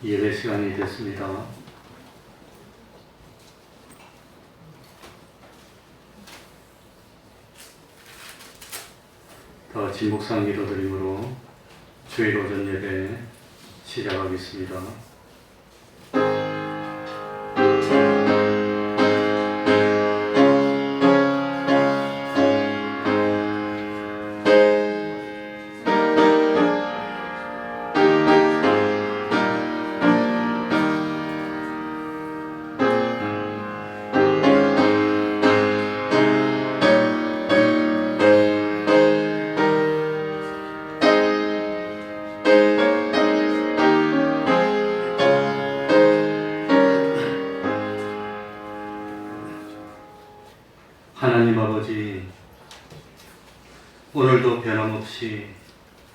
예배 시간이 됐습니다. 더 진목상 기도드림으로 주일 오전 예배 시작하겠습니다. 하나님 아버지, 오늘도 변함없이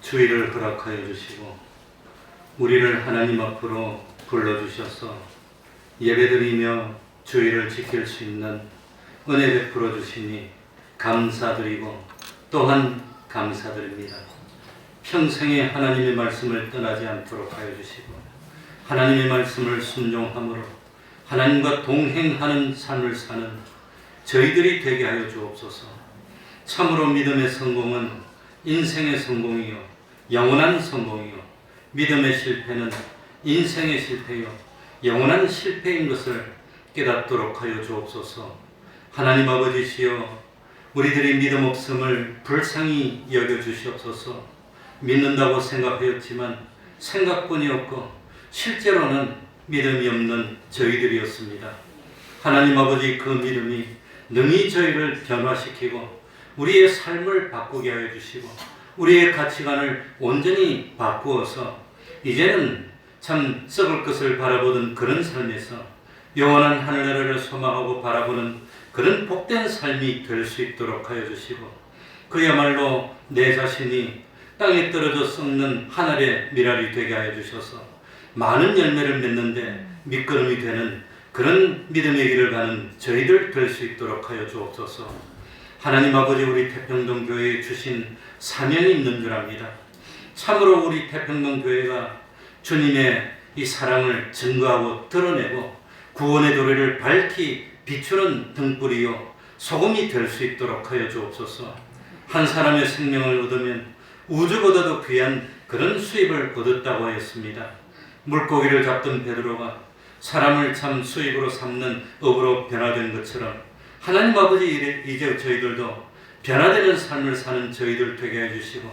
주일을 허락하여 주시고 우리를 하나님 앞으로 불러주셔서 예배드리며 주의를 지킬 수 있는 은혜 베풀어 주시니 감사드리고 또한 감사드립니다. 평생에 하나님의 말씀을 떠나지 않도록 하여 주시고 하나님의 말씀을 순종함으로 하나님과 동행하는 삶을 사는 저희들이 되게 하여 주옵소서. 참으로 믿음의 성공은 인생의 성공이요 영원한 성공이요 믿음의 실패는 인생의 실패요 영원한 실패인 것을 깨닫도록 하여 주옵소서. 하나님 아버지시여, 우리들이 믿음 없음을 불쌍히 여겨 주시옵소서. 믿는다고 생각하였지만 생각뿐이 없고 실제로는 믿음이 없는 저희들이었습니다. 하나님 아버지, 그 믿음이 능히 저희를 변화시키고 우리의 삶을 바꾸게 하여 주시고 우리의 가치관을 온전히 바꾸어서 이제는 참 썩을 것을 바라보던 그런 삶에서 영원한 하늘나라를 소망하고 바라보는 그런 복된 삶이 될 수 있도록 하여 주시고 그야말로 내 자신이 땅에 떨어져 썩는 하늘의 미랄이 되게 하여 주셔서 많은 열매를 맺는데 밑거름이 되는 그런 믿음의 길을 가는 저희들 될 수 있도록 하여 주옵소서. 하나님 아버지, 우리 태평동 교회에 주신 사명이 있는 줄 압니다. 참으로 우리 태평동 교회가 주님의 이 사랑을 증거하고 드러내고 구원의 도래를 밝히 비추는 등불이요 소금이 될 수 있도록 하여 주옵소서. 한 사람의 생명을 얻으면 우주보다도 귀한 그런 수입을 얻었다고 하였습니다. 물고기를 잡던 베드로가 사람을 참 수입으로 삼는 업으로 변화된 것처럼 하나님 아버지, 이제 저희들도 변화되는 삶을 사는 저희들 되게 해주시고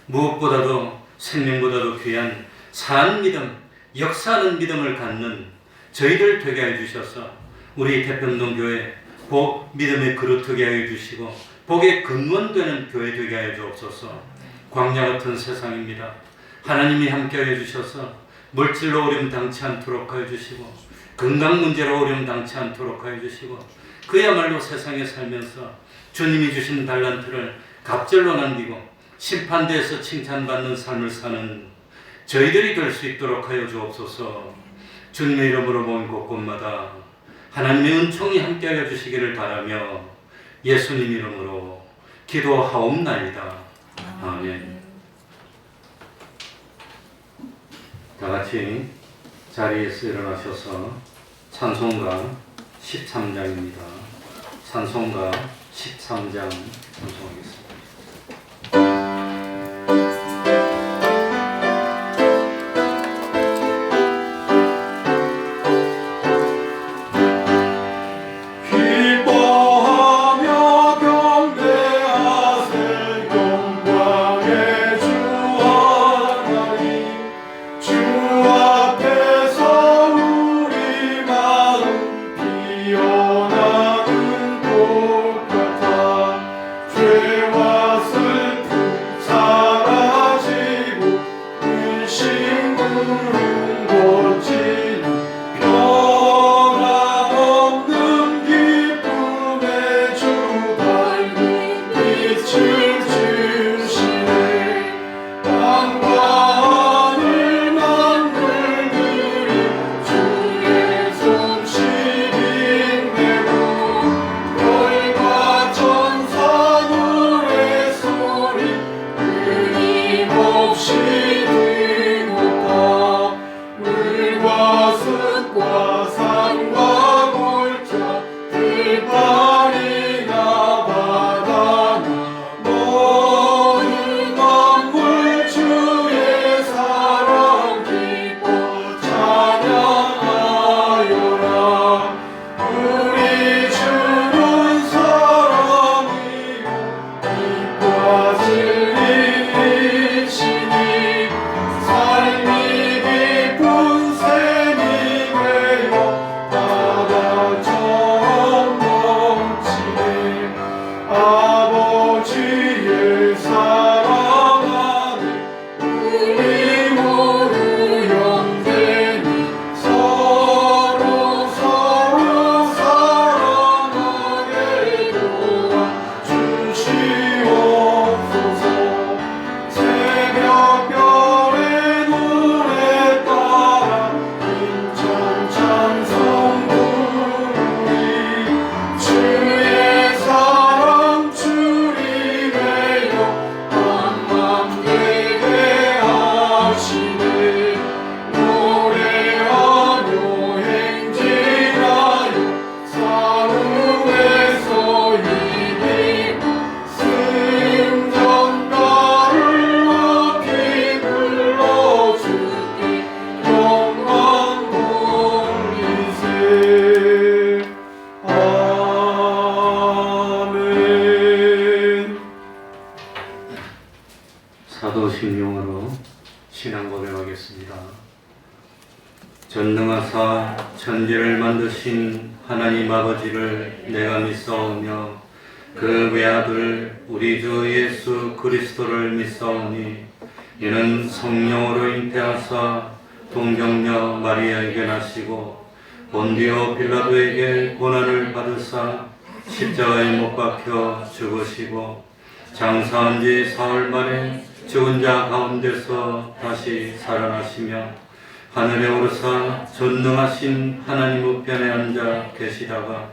무엇보다도 생명보다도 귀한 산 믿음, 역사하는 믿음을 갖는 저희들 되게 해주셔서 우리 태평동 교회 복 믿음의 그릇 되게 해주시고 복의 근원되는 교회 되게 하여 주옵소서. 광야 같은 세상입니다. 하나님이 함께 하여 주셔서 물질로 어려움 당치 않도록 하여 주시고 건강 문제로 어려움 당치 않도록 하여 주시고 그야말로 세상에 살면서 주님이 주신 달란트를 갑절로 남기고 심판대에서 칭찬받는 삶을 사는 저희들이 될 수 있도록 하여 주옵소서. 주님의 이름으로 모인 곳곳마다 하나님의 은총이 함께 하여 주시기를 바라며 예수님 이름으로 기도하옵나이다. 아멘. 다 같이 자리에서 일어나셔서 찬송가 13장입니다. 찬송가 13장 찬송하겠습니다. 피어나는 꽃 같아 죄와 전능하사 천지를 만드신 하나님 아버지를 내가 믿사오며 그 외아들 우리 주 예수 그리스도를 믿사오니 이는 성령으로 잉태하사 동정녀 마리아에게 나시고 본디오 빌라도에게 고난을 받으사 십자가에 못 박혀 죽으시고 장사한 지 사흘 만에 죽은 자 가운데서 다시 살아나시며 하늘에 오르사 전능하신 하나님 우편에 앉아 계시다가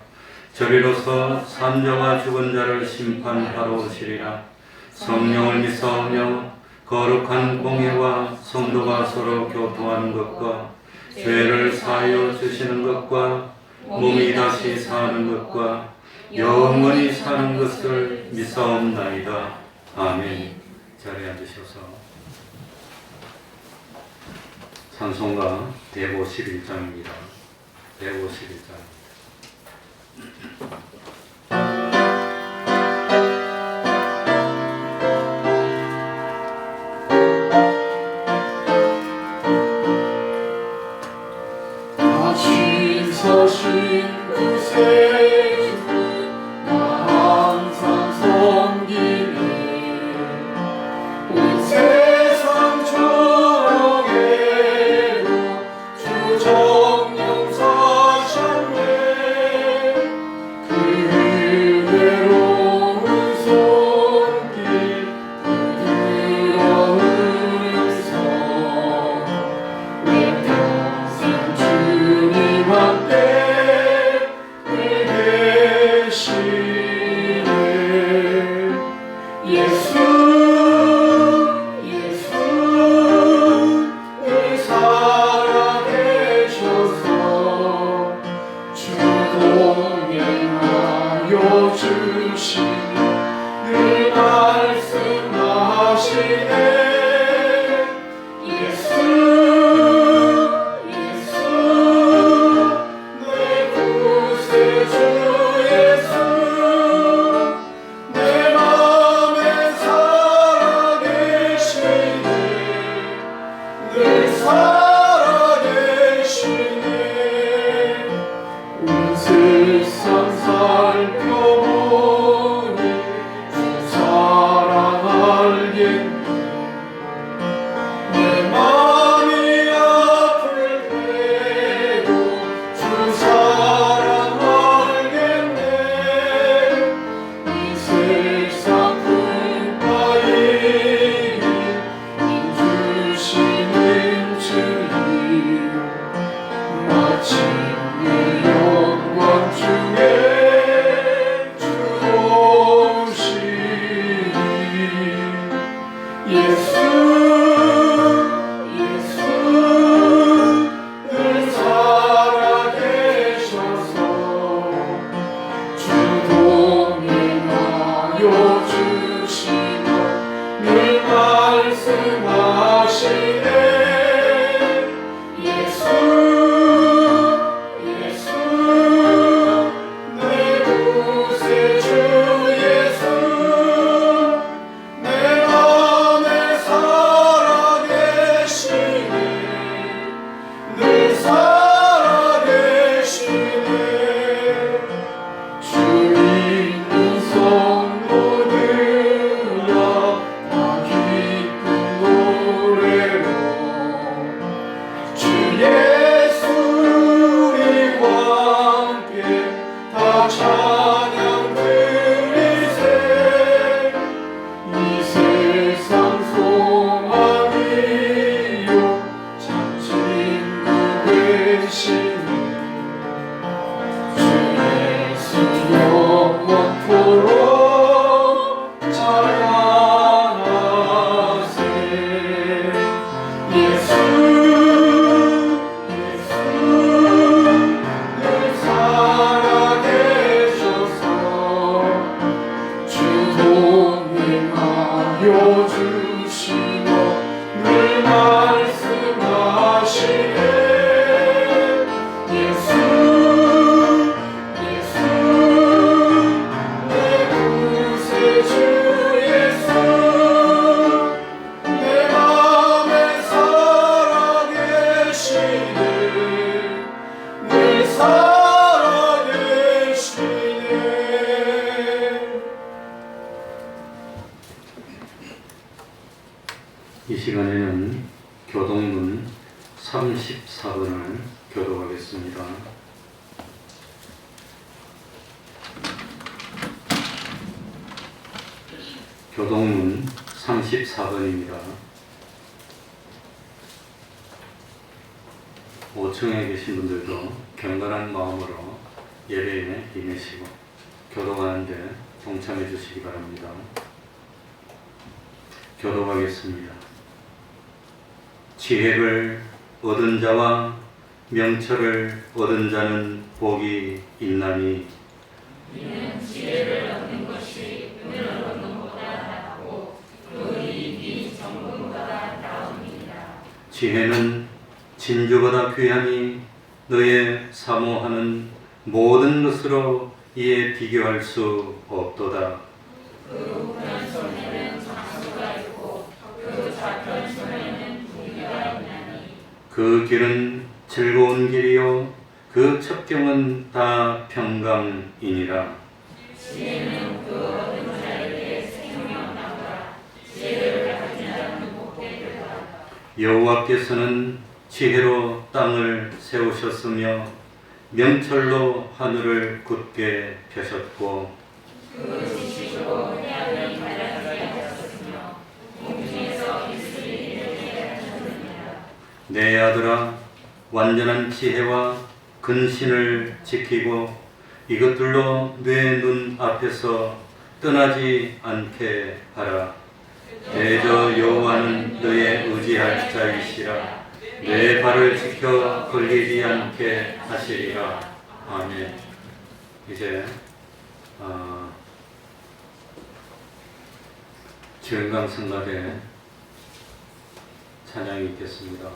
저리로서 산자와 죽은 자를 심판하러 오시리라. 성령을 믿사오며 거룩한 공회와 성도가 서로 교통하는 것과 죄를 사하여 주시는 것과 몸이 다시 사는 것과 영원히 사는 것을 믿사옵나이다. 아멘. 자리에 앉으셔서 찬송가 151장입니다. 151장. 다시 서신 그새 나 항상 섬기네. 온 세상 조롱에도 주 정령 사셨네. 그 외로운 손길 부드러운 성 내 평생 주님 함께 늘 계시네. 예수 늘 살아계셔서 주 동행하여 주시네. 늘 말씀하시네. 예수 내 구세주 예수 내 맘에 살아계시네. 늘 살아계시네. 온 세상 살펴보니 주 사랑 알겠네. 내 맘이 아플 때도 주 사랑 알겠네. 이 세상 끝바위를 주시는 주님 마침내 영광 중에 주 오시리. 예수 늘 살아계셔서 주 동행하여 주시며 늘 말씀하시네. 예수 내 구세주 예수 내 맘에 살아계시네. 늘 살아계시네. 주 믿는 성도들아 다 기쁜 노래로 주 예수 우리와 함께 다 찬양 드리세. 이 세상 소망이요 참 친구 되시니 주 예수 영원토록 찬양하세. 예수 늘 살아계셔서 주 동행하여 주시며 늘 말씀하시네. 예수 34번을 교독하겠습니다. 교독문 34번입니다. 5층에 계신 분들도 경건한 마음으로 예배에 임하시고 교독하는데 동참해 주시기 바랍니다. 교독하겠습니다. 지혜를 얻은 자와 명철을 얻은 자는 복이 있나니 이는 지혜를 얻는 것이 은을 얻는 것보다 낫고 그 이익이 정금보다 나옵니다. 지혜는 진주보다 귀하니 너의 사모하는 모든 것으로 이에 비교할 수 없도다. 그 우편 손에는 장수가 있고 그 좌편 손에는 부귀가 있나니 그 길은 즐거운 길이요 그 첩경은 다 평강이니라. 지혜는 그 얻은 자에게 생명나무라. 지혜를 가진 자는 복되리라. 여호와께서는 지혜로 땅을 세우셨으며 명철로 하늘을 굳게 펴셨고 그 지식으로 해안이 갈라지게 하셨으며 공중에서 이슬이 내리게 하셨느니라. 내 아들아 완전한 지혜와 근신을 지키고 이것들로 내 눈 앞에서 떠나지 않게 하라. 대저 여호와는 너의 의지할 자이시라. 내 발을 지켜 걸리지 않게 하시리라. 아멘. 이제 지은강성가대 찬양이 있겠습니다.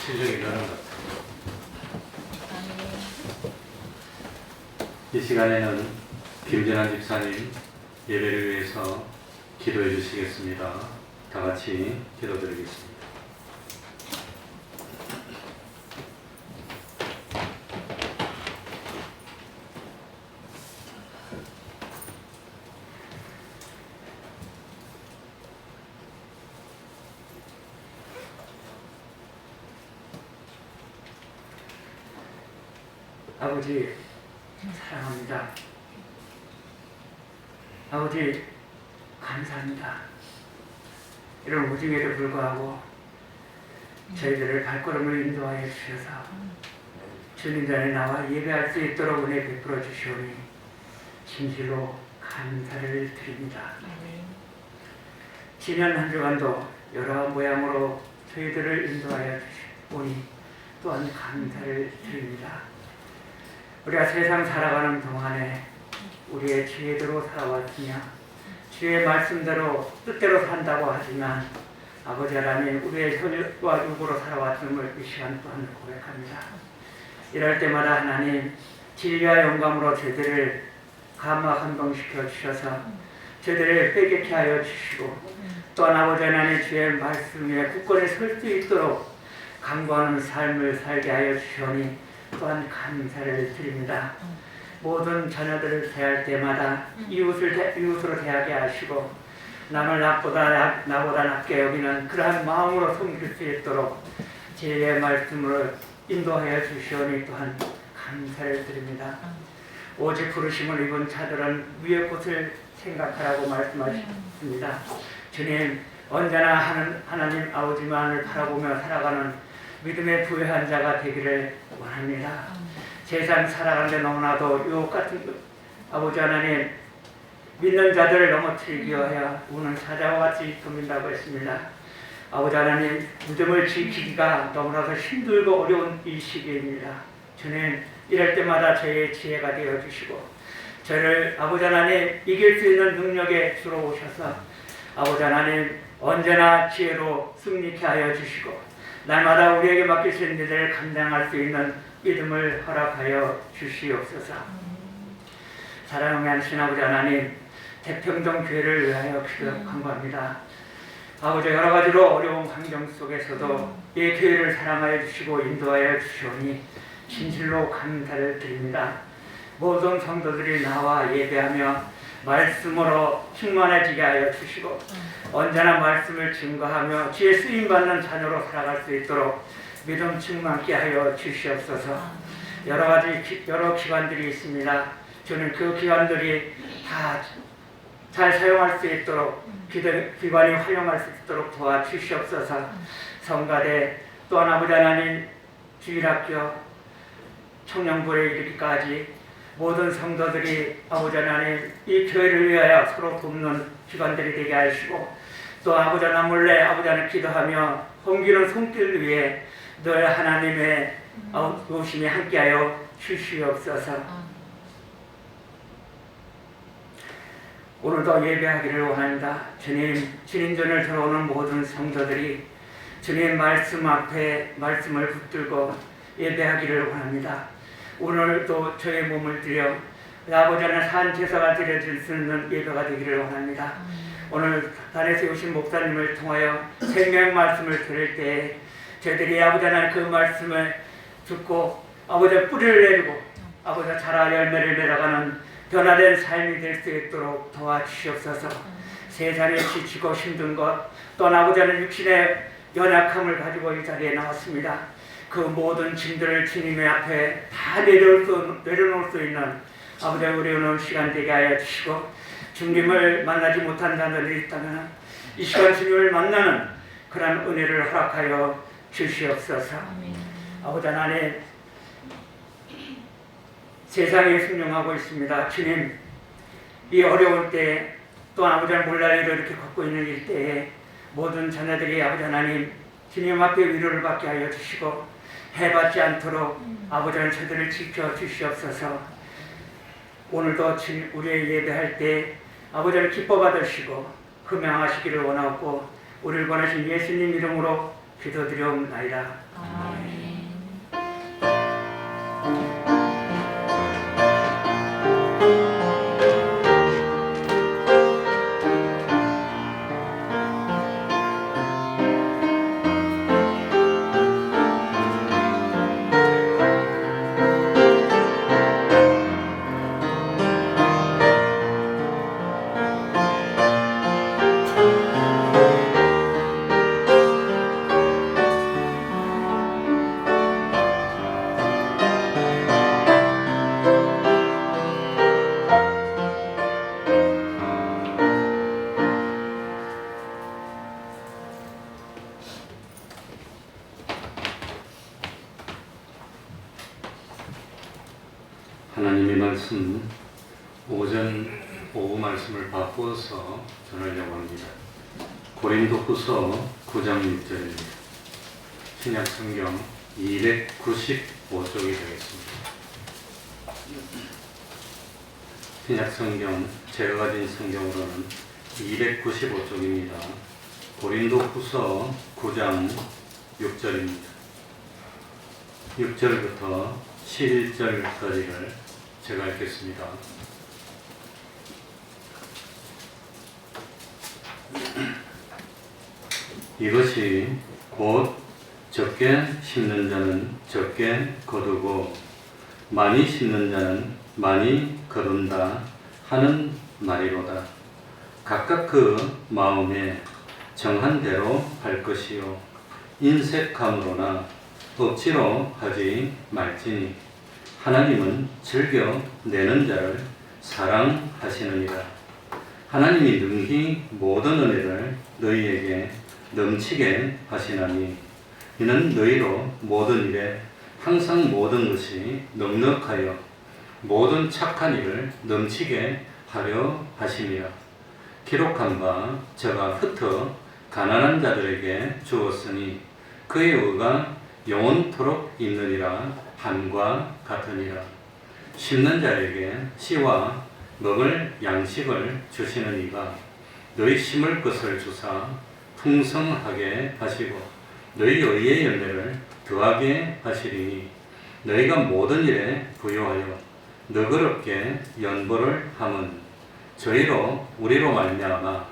실력이 늘는 것 같아요. 이 시간에는 김진환 집사님 예배를 위해서 기도해 주시겠습니다. 다 같이 기도드리겠습니다. 아버지 사랑합니다. 아버지 감사합니다. 이런 우중에도 불구하고 저희들을 발걸음을 인도하여 주셔서 주님 전에 나와 예배할 수 있도록 은혜 베풀어 주시오니 진실로 감사를 드립니다. 지난 한 주간도 여러 모양으로 저희들을 인도하여 주시오니 또한 감사를 드립니다. 우리가 세상 살아가는 동안에 우리의 지혜대로 살아왔으며 주의 말씀대로 뜻대로 산다고 하지만 아버지 하나님 우리의 혈과 육으로 살아왔음을 이 시간 또한 고백합니다. 이럴 때마다 하나님 진리와 영감으로 저희들을 감화 감동시켜 주셔서 저희들을 빼게 하여 주시고 또한 아버지 하나님 주의 말씀에 굳건히 설 수 있도록 강구하는 삶을 살게 하여 주시오니 또한 감사를 드립니다. 모든 자녀들을 대할 때마다 이웃으로 대하게 하시고 남을 나보다 낮게 여기는 그러한 마음으로 섬길 수 있도록 진리의 말씀으로 인도하여 주시오니 또한 감사를 드립니다. 오직 부르심을 입은 자들은 위의 곳을 생각하라고 말씀하셨습니다. 주님 언제나 하나님 아버지만을 바라보며 살아가는 믿음의 부유한 자가 되기를 원합니다. 세상 살아가는데 너무나도 유혹 같은 아버지 하나님 믿는 자들을 넘어뜨리기 위하여 우는 사자와 같이 덤빈다고 했습니다. 아버지 하나님 믿음을 지키기가 너무나도 힘들고 어려운 이 시기입니다. 주님 이럴 때마다 저희의 지혜가 되어 주시고 저를 아버지 하나님 이길 수 있는 능력에 주러 오셔서 아버지 하나님 언제나 지혜로 승리케 하여 주시고 날마다 우리에게 맡기신 일을 감당할 수 있는 믿음을 허락하여 주시옵소서. 사랑하는 하신 아버지 하나님 태평동 교회를 위하여 기도합니다. 아버지 여러 가지로 어려운 환경 속에서도 이 교회를 사랑하여 주시고 인도하여 주시오니 진실로 감사를 드립니다. 모든 성도들이 나와 예배하며 말씀으로 충만해지게 하여 주시고 언제나 말씀을 증거하며 주의 쓰임받는 자녀로 살아갈 수 있도록 믿음 충만케 하여 주시옵소서. 여러 기관들이 있습니다. 저는 그 기관들이 다 잘 사용할 수 있도록 기관이 활용할 수 있도록 도와주시옵소서. 성가대 또한 아버지 하나님 주일학교 청년부에 이르기까지 모든 성도들이 아버지 하나님 이 교회를 위하여 서로 돕는 기관들이 되게 하시고 또 아버지 하나님 몰래 아버지 하나님 기도하며 섬기는 손길 위에 늘 하나님의 도우심이 함께하여 주시옵소서. 오늘도 예배하기를 원합니다. 주님전을 들어오는 모든 성도들이 주님 말씀 앞에 말씀을 붙들고 예배하기를 원합니다. 오늘도 저의 몸을 들여 아버지 하나님 산 제사가 드려질 수 있는 예배가 되기를 원합니다. 오늘 단에 세우신 목사님을 통하여 생명 말씀을 들을 때 저희들이 아버지 하나님 그 말씀을 듣고 아버지 뿌리를 내리고 아버지 자라 열매를 내려가는 변화된 삶이 될 수 있도록 도와주시옵소서. 세상에 지치고 힘든 것 또한 아버지 하나님 육신의 연약함을 가지고 이 자리에 나왔습니다. 그 모든 짐들을 주님의 앞에 다 내려놓을 수 있는 아버지 우리는 시간 되게 하여 주시고 주님을 만나지 못한 자들이 있다면 이 시간 주님을 만나는 그런 은혜를 허락하여 주시옵소서. 아버지 하나님 세상에 순종하고 있습니다. 주님 이 어려울 때 또 아버지 하나님 몰라리를 이렇게 걷고 있는 일때에 모든 자녀들이 아버지 하나님 주님 앞에 위로를 받게 하여 주시고 해받지 않도록 아버지 하나님 저들을 지켜 주시옵소서. 오늘도 우리의 예배할 때 아버지 하나님 기뻐 받으시고 흠양하시기를 원하고 우리를 권하신 예수님 이름으로 기도드리옵나이다. 아멘. 하나님의 말씀 오전 오후 말씀을 바꾸어서 전하려고 합니다. 고린도후서 9장 6절입니다. 신약 성경 295쪽이 되겠습니다. 신약 성경 제가 가진 성경으로는 295쪽입니다. 고린도후서 9장 6절입니다. 6절부터 11절까지를 제가 읽겠습니다. 이것이 곧 적게 심는 자는 적게 거두고 많이 심는 자는 많이 거둔다 하는 말이로다. 각각 그 마음에 정한 대로 할 것이요 인색함으로나 억지로 하지 말지니 하나님은 즐겨 내는 자를 사랑하시느니라. 하나님이 능히 모든 은혜를 너희에게 넘치게 하시나니 이는 너희로 모든 일에 항상 모든 것이 넉넉하여 모든 착한 일을 넘치게 하려 하심이라. 기록한 바 저가 흩어 가난한 자들에게 주었으니 그의 의가 영원토록 있느니라 함과 같으니라. 심는 자에게 씨와 먹을 양식을 주시는 이가 너희 심을 것을 주사 풍성하게 하시고 너희 의의 열매를 더하게 하시리니 너희가 모든 일에 부요하여 너그럽게 연보를 함은 저희로 우리로 말미암아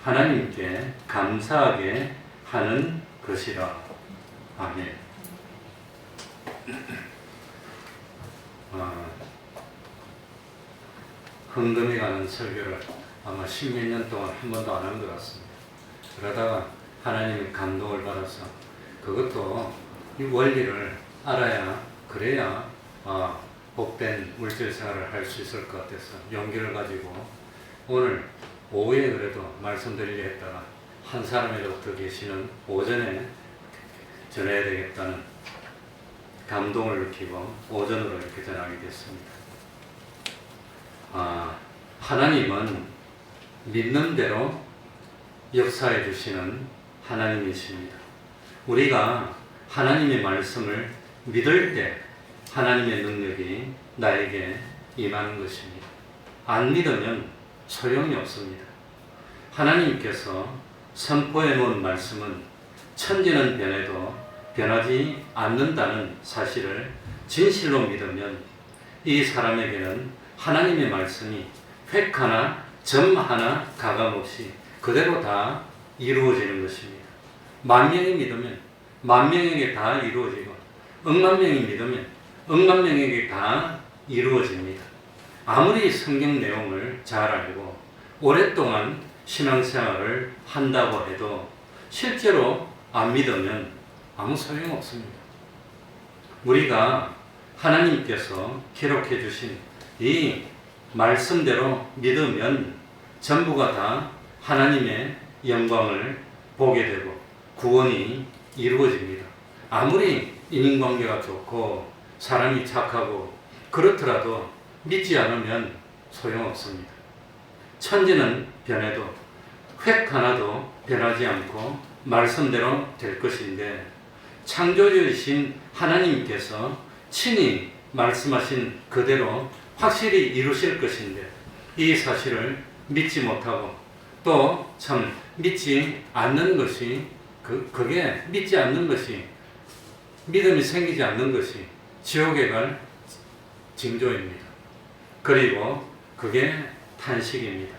하나님께 감사하게 하는 것이라. 아멘. 헌금에 관한 설교를 아마 십몇 년 동안 한 번도 안 한 것 같습니다. 그러다가 하나님의 감동을 받아서 그것도 이 원리를 알아야 그래야 복된 물질 생활을 할 수 있을 것 같아서 용기를 가지고 오늘 오후에 그래도 말씀드리려 했다가 한 사람이라도 더 계시는 오전에 전해야 되겠다는 감동을 느끼고 오전으로 이렇게 전하게 됐습니다. 하나님은 믿는 대로 역사해 주시는 하나님이십니다. 우리가 하나님의 말씀을 믿을 때 하나님의 능력이 나에게 임하는 것입니다. 안 믿으면 소용이 없습니다. 하나님께서 선포해 놓은 말씀은 천지는 변해도 변하지 않는다는 사실을 진실로 믿으면 이 사람에게는 하나님의 말씀이 획 하나 점 하나 가감없이 그대로 다 이루어지는 것입니다. 만 명이 믿으면 만 명에게 다 이루어지고 억만 명이 믿으면 억만 명에게 다 이루어집니다. 아무리 성경 내용을 잘 알고 오랫동안 신앙생활을 한다고 해도 실제로 안 믿으면 아무 소용없습니다. 우리가 하나님께서 기록해 주신 이 말씀대로 믿으면 전부가 다 하나님의 영광을 보게 되고 구원이 이루어집니다. 아무리 인간관계가 좋고 사람이 착하고 그렇더라도 믿지 않으면 소용없습니다. 천지는 변해도 획 하나도 변하지 않고 말씀대로 될 것인데 창조주이신 하나님께서 친히 말씀하신 그대로 확실히 이루실 것인데 이 사실을 믿지 못하고 또 참 믿지 않는 것이 그게 믿지 않는 것이 믿음이 생기지 않는 것이 지옥에 갈 징조입니다. 그리고 그게 탄식입니다.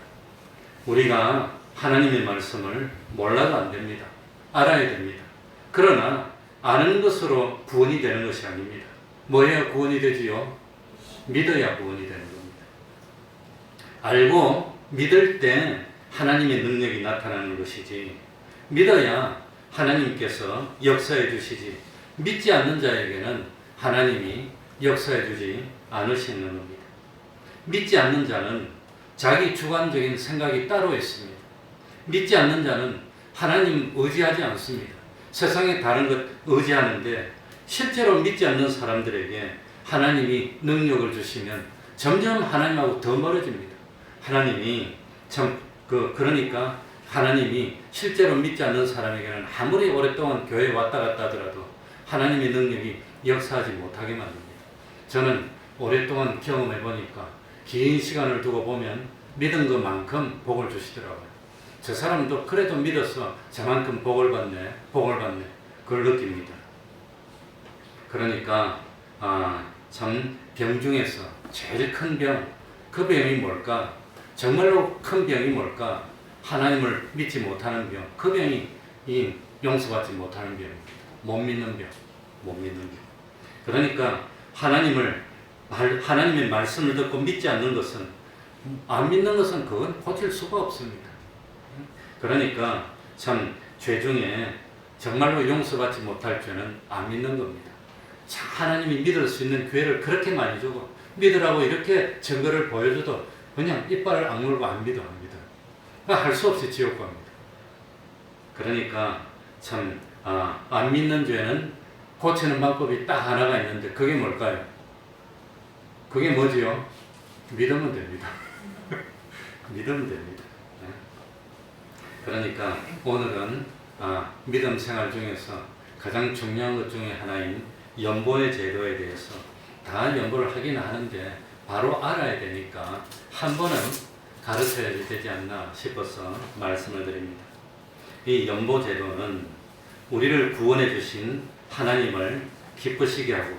우리가 하나님의 말씀을 몰라도 안 됩니다. 알아야 됩니다. 그러나 아는 것으로 구원이 되는 것이 아닙니다. 뭐 해야 구원이 되지요? 믿어야 구원이 되는 겁니다. 알고 믿을 때 하나님의 능력이 나타나는 것이지 믿어야 하나님께서 역사해 주시지 믿지 않는 자에게는 하나님이 역사해 주지 않으시는 겁니다. 믿지 않는 자는 자기 주관적인 생각이 따로 있습니다. 믿지 않는 자는 하나님 의지하지 않습니다. 세상에 다른 것 의지하는데 실제로 믿지 않는 사람들에게 하나님이 능력을 주시면 점점 하나님하고 더 멀어집니다. 하나님이 그러니까 하나님이 실제로 믿지 않는 사람에게는 아무리 오랫동안 교회에 왔다 갔다 하더라도 하나님의 능력이 역사하지 못하게 만듭니다. 저는 오랫동안 경험해 보니까 긴 시간을 두고 보면 믿은 것만큼 복을 주시더라고요. 저 사람도 그래도 믿어서 저만큼 복을 받네. 그걸 느낍니다. 그러니까 참 병 중에서 제일 큰 병, 그 병이 뭘까? 정말로 큰 병이 뭘까? 하나님을 믿지 못하는 병, 그 병이 이 용서받지 못하는 병입니다. 못 믿는 병. 그러니까 하나님의 말씀을 듣고 믿지 않는 것은, 안 믿는 것은 그건 고칠 수가 없습니다. 그러니까 참 죄 중에 정말로 용서받지 못할 죄는 안 믿는 겁니다. 참 하나님이 믿을 수 있는 기회를 그렇게 많이 주고 믿으라고 이렇게 증거를 보여줘도 그냥 이빨을 악물고 안 믿어. 할 수 없이 지옥 갑니다. 그러니까 참 안 믿는 죄는 고치는 방법이 딱 하나가 있는데 그게 뭘까요? 그게 뭐지요? 믿으면 됩니다. 믿으면 됩니다. 네. 그러니까 오늘은 믿음 생활 중에서 가장 중요한 것 중에 하나인 연보의 제도에 대해서 다 연보를 하긴 하는데 바로 알아야 되니까 한 번은 가르쳐야 되지 않나 싶어서 말씀을 드립니다. 이 연보 제도는 우리를 구원해 주신 하나님을 기쁘시게 하고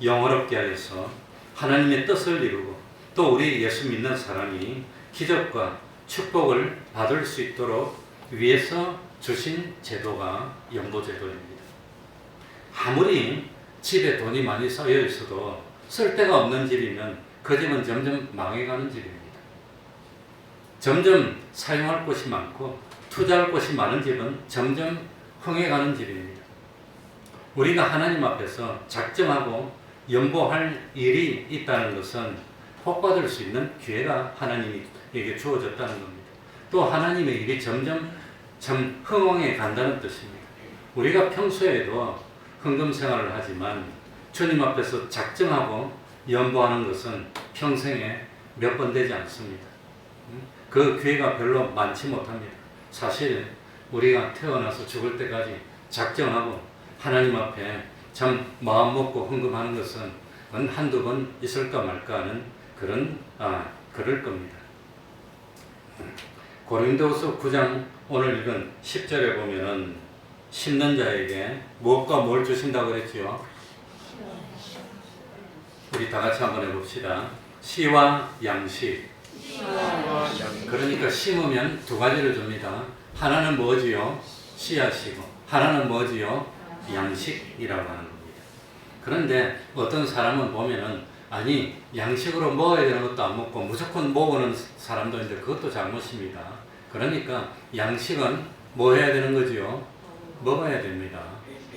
영화롭게 하여서 하나님의 뜻을 이루고 또 우리 예수 믿는 사람이 기적과 축복을 받을 수 있도록 위해서 주신 제도가 연보 제도입니다. 아무리 집에 돈이 많이 쌓여 있어도 쓸 데가 없는 집이면 그 집은 점점 망해가는 집입니다. 점점 사용할 곳이 많고 투자할 곳이 많은 집은 점점 흥해가는 집입니다. 우리가 하나님 앞에서 작정하고 연보할 일이 있다는 것은 복받을 수 있는 기회가 하나님에게 주어졌다는 겁니다. 또 하나님의 일이 점점 참 흥왕해 간다는 뜻입니다. 우리가 평소에도 헌금 생활을 하지만 주님 앞에서 작정하고 연보하는 것은 평생에 몇 번 되지 않습니다. 그 기회가 별로 많지 못합니다. 사실 우리가 태어나서 죽을 때까지 작정하고 하나님 앞에 참 마음 먹고 헌금하는 것은 한두 번 있을까 말까 하는 그럴 겁니다. 고린도후서 9장 오늘 읽은 10절에 보면은 심는 자에게 무엇과 뭘 주신다고 그랬지요? 우리 다 같이 한번 해봅시다. 씨와 양식. 그러니까 심으면 두 가지를 줍니다. 하나는 뭐지요? 씨앗이고 하나는 뭐지요? 양식이라고 하는 겁니다. 그런데 어떤 사람은 보면은 아니 양식으로 먹어야 되는 것도 안 먹고 무조건 먹는 사람도 있는데 그것도 잘못입니다. 그러니까 양식은 뭐 해야 되는 거지요? 먹어야 됩니다.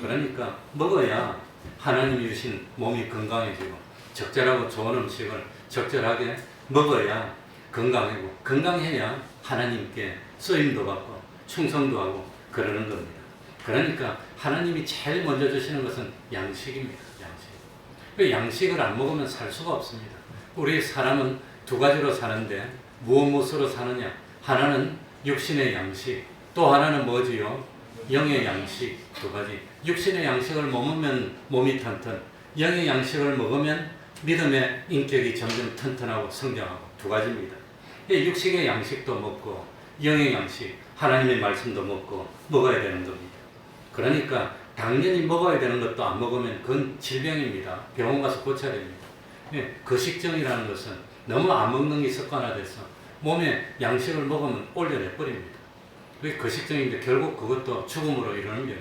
그러니까 먹어야 하나님이 주신 몸이 건강해지고 적절하고 좋은 음식을 적절하게 먹어야 건강하고 건강해야 하나님께 쓰임도 받고 충성도 하고 그러는 겁니다. 그러니까 하나님이 제일 먼저 주시는 것은 양식입니다. 양식. 양식을 안 먹으면 살 수가 없습니다. 우리 사람은 두 가지로 사는데 무엇으로 사느냐? 하나는 육신의 양식, 또 하나는 뭐지요? 영의 양식. 두 가지. 육신의 양식을 먹으면 몸이 튼튼, 영의 양식을 먹으면 믿음의 인격이 점점 튼튼하고 성장하고 두 가지입니다. 육식의 양식도 먹고 영의 양식, 하나님의 말씀도 먹어야 되는 겁니다. 그러니까 당연히 먹어야 되는 것도 안 먹으면 그건 질병입니다. 병원 가서 고쳐야 됩니다. 거식증이라는 것은 너무 안 먹는 게 습관화돼서 몸에 양식을 먹으면 올려내버립니다. 그게 거식증인데 결국 그것도 죽음으로 이르는 병입니다.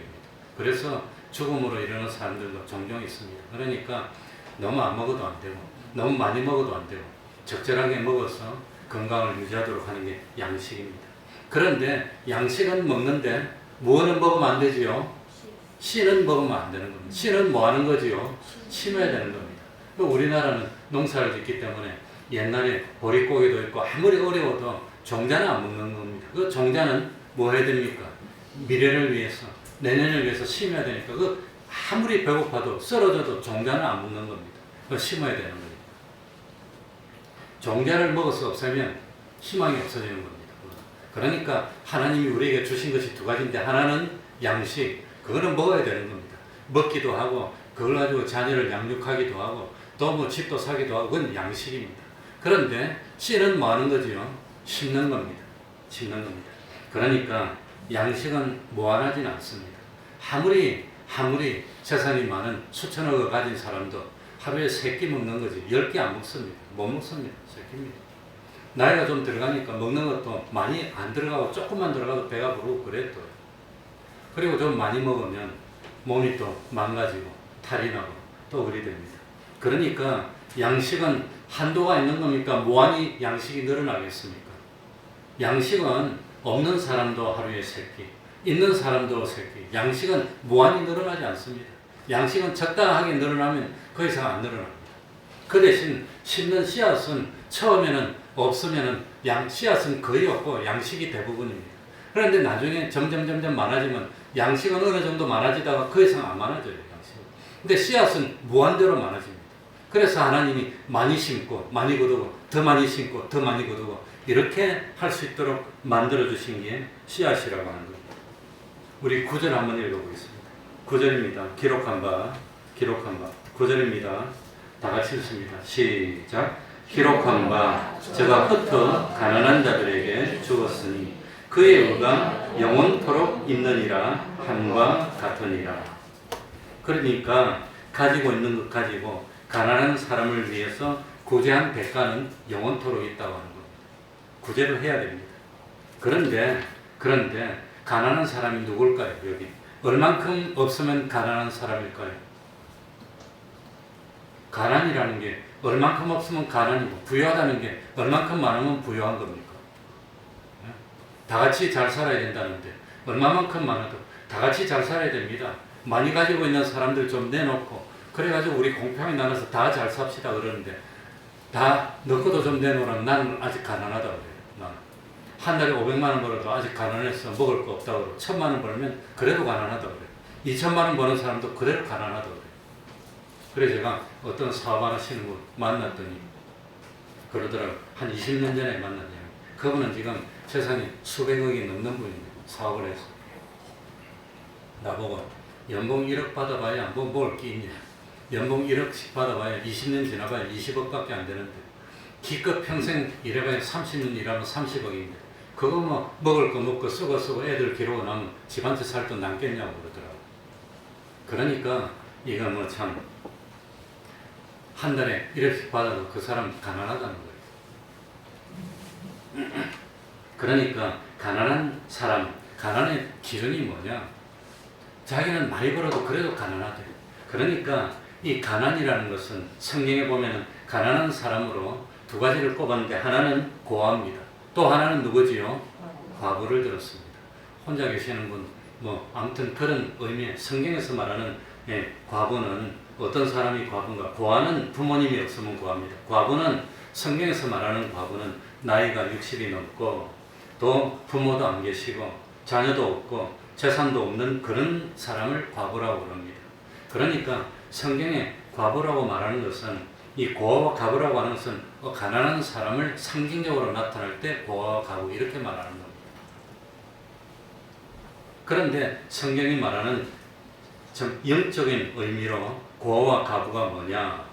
그래서 죽음으로 이르는 사람들도 종종 있습니다. 그러니까 너무 안 먹어도 안 되고 너무 많이 먹어도 안 되고 적절하게 먹어서 건강을 유지하도록 하는 게 양식입니다. 그런데 양식은 먹는데 무엇은 먹으면 안 되지요? 씨는 먹으면 안 되는 겁니다. 씨는 뭐 하는 거지요? 심어야 되는 겁니다. 우리나라는 농사를 짓기 때문에 옛날에 보릿고기도 있고 아무리 어려워도 종자는 안 먹는 겁니다. 그 종자는 뭐 해야 됩니까? 미래를 위해서, 내년을 위해서 심어야 되니까 그 아무리 배고파도 쓰러져도 종자는 안 먹는 겁니다. 심어야 되는 겁니다. 종자를 먹어서 없애면 희망이 없어지는 겁니다. 그러니까 하나님이 우리에게 주신 것이 두 가지인데 하나는 양식, 그거는 먹어야 되는 겁니다. 먹기도 하고 그걸 가지고 자녀를 양육하기도 하고 또 뭐 집도 사기도 하고 그건 양식입니다. 그런데 씨는 뭐 하는 거지요? 심는 겁니다. 심는 겁니다. 그러니까 양식은 무한하지는 않습니다. 아무리 재산이 많은 수천억을 가진 사람도 하루에 3끼 먹는 거지 10끼 안 먹습니다. 못 먹습니다. 3끼입니다. 나이가 좀 들어가니까 먹는 것도 많이 안 들어가고 조금만 들어가도 배가 부르고 그래 또. 그리고 좀 많이 먹으면 몸이 또 망가지고 탈이 나고 또 그리 됩니다. 그러니까 양식은 한도가 있는 겁니까? 무한히 양식이 늘어나겠습니까? 양식은 없는 사람도 하루에 3끼, 있는 사람도 3끼. 양식은 무한히 늘어나지 않습니다. 양식은 적당하게 늘어나면 그 이상 안 늘어납니다. 그 대신 심는 씨앗은 처음에는 없으면은 씨앗은 거의 없고 양식이 대부분입니다. 그런데 나중에 점점 많아지면 양식은 어느 정도 많아지다가 그 이상 안 많아져요. 양식은. 근데 씨앗은 무한대로 많아집니다. 그래서 하나님이 많이 심고 많이 거두고 더 많이 심고 더 많이 거두고 이렇게 할 수 있도록 만들어 주신 게 씨앗이라고 하는 겁니다. 우리 9절 한번 읽어보겠습니다. 9절입니다. 기록한 바 9절입니다. 다 같이 읽습니다. 시작. 기록한 바 저가 흩어 가난한 자들에게 주었으니 그의 의가 영원토록 있느니라 함과 같으니라. 그러니까 가지고 있는 것 가지고 가난한 사람을 위해서 구제한 대가는 영원토록 있다고 하는 겁니다. 구제를 해야 됩니다. 그런데 가난한 사람이 누굴까요? 여기 얼만큼 없으면 가난한 사람일까요? 가난이라는 게 얼만큼 없으면 가난이고 부유하다는 게 얼만큼 많으면 부유한 겁니까? 다 같이 잘 살아야 된다는데 얼마만큼 많아도 다 같이 잘 살아야 됩니다. 많이 가지고 있는 사람들 좀 내놓고 그래가지고 우리 공평히 나눠서 다 잘 삽시다 그러는데 다 너 것도 좀 내놓으라면 나는 아직 가난하다 그래요. 나는. 한 달에 500만 원 벌어도 아직 가난해서 먹을 거 없다고 그러고 1000만 원 벌면 그래도 가난하다 그래요. 2000만 원 버는 사람도 그대로 가난하다 그래요. 그래서 제가 어떤 사업 하시는 분 만났더니 그러더라고요. 한 20년 전에 만났냐고. 그분은 지금 재산이 수백억이 넘는 분인데 사업을 해서 나보고 연봉 1억 받아봐야 뭐 먹을 게 있냐. 연봉 1억씩 받아봐야 20년 지나봐야 20억밖에 안 되는데 기껏 평생 일해봐야 30년 일하면 30억인데 그거 뭐 먹을 거 먹고 쓰고 애들 기르고 나면 집 한 채 살 돈 남겠냐고 그러더라고요. 그러니까 이거 뭐 참 한 달에 1억씩 받아도 그 사람 가난하다는 거예요. 그러니까 가난한 사람, 가난의 기준이 뭐냐? 자기는 많이 벌어도 그래도 가난하대. 그러니까 이 가난이라는 것은 성경에 보면은 가난한 사람으로 두 가지를 꼽았는데 하나는 고아입니다. 또 하나는 누구지요? 과부를 들었습니다. 혼자 계시는 분, 뭐 아무튼 그런 의미의 성경에서 말하는 과부는 어떤 사람이 과부인가? 고아는 부모님이 없으면 고아입니다. 과부는 성경에서 말하는 과부는 나이가 60이 넘고 또 부모도 안 계시고 자녀도 없고 재산도 없는 그런 사람을 과부라고 부릅니다. 그러니까 성경에 과부라고 말하는 것은 이 고아와 과부라고 하는 것은 가난한 사람을 상징적으로 나타낼 때 고아와 과부 이렇게 말하는 겁니다. 그런데 성경이 말하는 좀 영적인 의미로 고아와 과부가 뭐냐?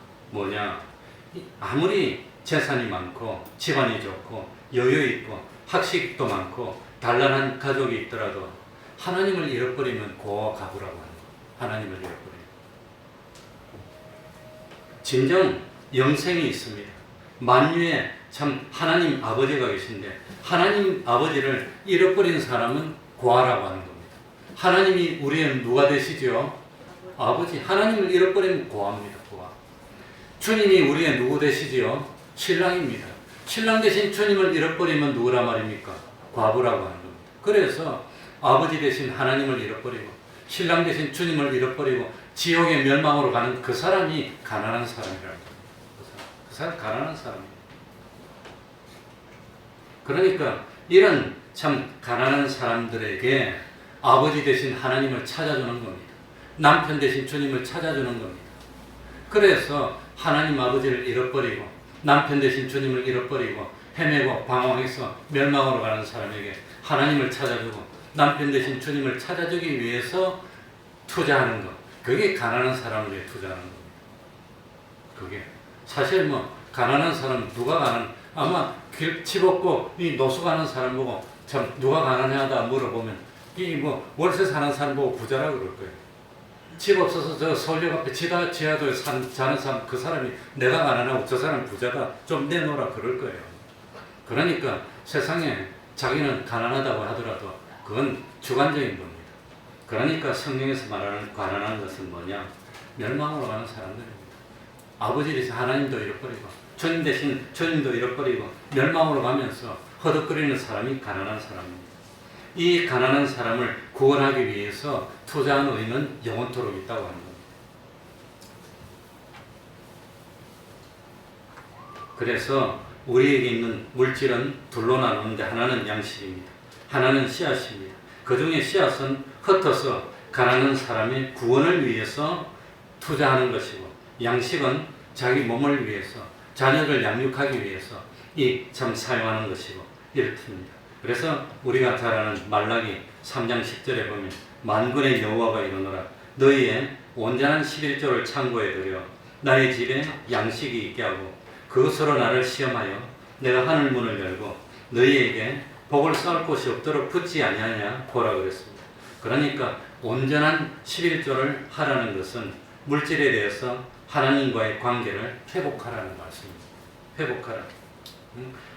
아무리 재산이 많고 집안이 좋고 여유 있고 학식도 많고 단란한 가족이 있더라도 하나님을 잃어버리면 고아와 과부라고 하는 거예요. 하나님을 잃어버리면. 진정 영생이 있습니다. 만유에 참 하나님 아버지가 계신데 하나님 아버지를 잃어버린 사람은 고아라고 하는 겁니다. 하나님이 우리의 누가 되시죠? 아버지. 하나님을 잃어버리면 고아입니다. 고아. 주님이 우리의 누구 되시지요? 신랑입니다. 신랑 대신 주님을 잃어버리면 누구라 말입니까? 과부라고 하는 겁니다. 그래서 아버지 대신 하나님을 잃어버리고 신랑 대신 주님을 잃어버리고 지옥의 멸망으로 가는 그 사람이 가난한 사람이라는 겁니다. 그 사람 가난한 사람입니다. 그러니까 이런 참 가난한 사람들에게 아버지 대신 하나님을 찾아주는 겁니다. 남편 대신 주님을 찾아주는 겁니다. 그래서 하나님 아버지를 잃어버리고 남편 되신 주님을 잃어버리고 헤매고 방황해서 멸망으로 가는 사람에게 하나님을 찾아주고 남편 되신 주님을 찾아주기 위해서 투자하는 것, 그게 가난한 사람을 위해 투자하는 겁니다. 그게 사실 뭐 가난한 사람 누가 아마 집 없고 이 노숙 가는 사람 보고 참 누가 가난하다 물어보면 이 뭐 월세 사는 사람 보고 부자라 그럴 거예요. 집 없어서 저 서울역 앞에 지하도에 자는 사람, 그 사람이 내가 가난하고 저 사람 부자다 좀 내놓으라 그럴 거예요. 그러니까 세상에 자기는 가난하다고 하더라도 그건 주관적인 겁니다. 그러니까 성경에서 말하는 가난한 것은 뭐냐? 멸망으로 가는 사람들입니다. 아버지 대신 하나님도 잃어버리고 주님 대신 주님도 잃어버리고 멸망으로 가면서 허덕거리는 사람이 가난한 사람입니다. 이 가난한 사람을 구원하기 위해서 투자한 의는 영원토록 있다고 하는 겁니다. 그래서 우리에게 있는 물질은 둘로 나누는데 하나는 양식입니다. 하나는 씨앗입니다. 그 중에 씨앗은 흩어서 가난한 사람의 구원을 위해서 투자하는 것이고 양식은 자기 몸을 위해서 자녀를 양육하기 위해서 이 참 사용하는 것이고 이렇습니다. 그래서 우리가 잘 아는 말라기 3장 10절에 보면 만군의 여호와가 이르노라 너희의 온전한 11조를 창고에 들여 나의 집에 양식이 있게 하고 그것으로 나를 시험하여 내가 하늘 문을 열고 너희에게 복을 쌓을 곳이 없도록 붙지 아니하냐 보라 그랬습니다. 그러니까 온전한 11조를 하라는 것은 물질에 대해서 하나님과의 관계를 회복하라는 말씀입니다. 회복하라.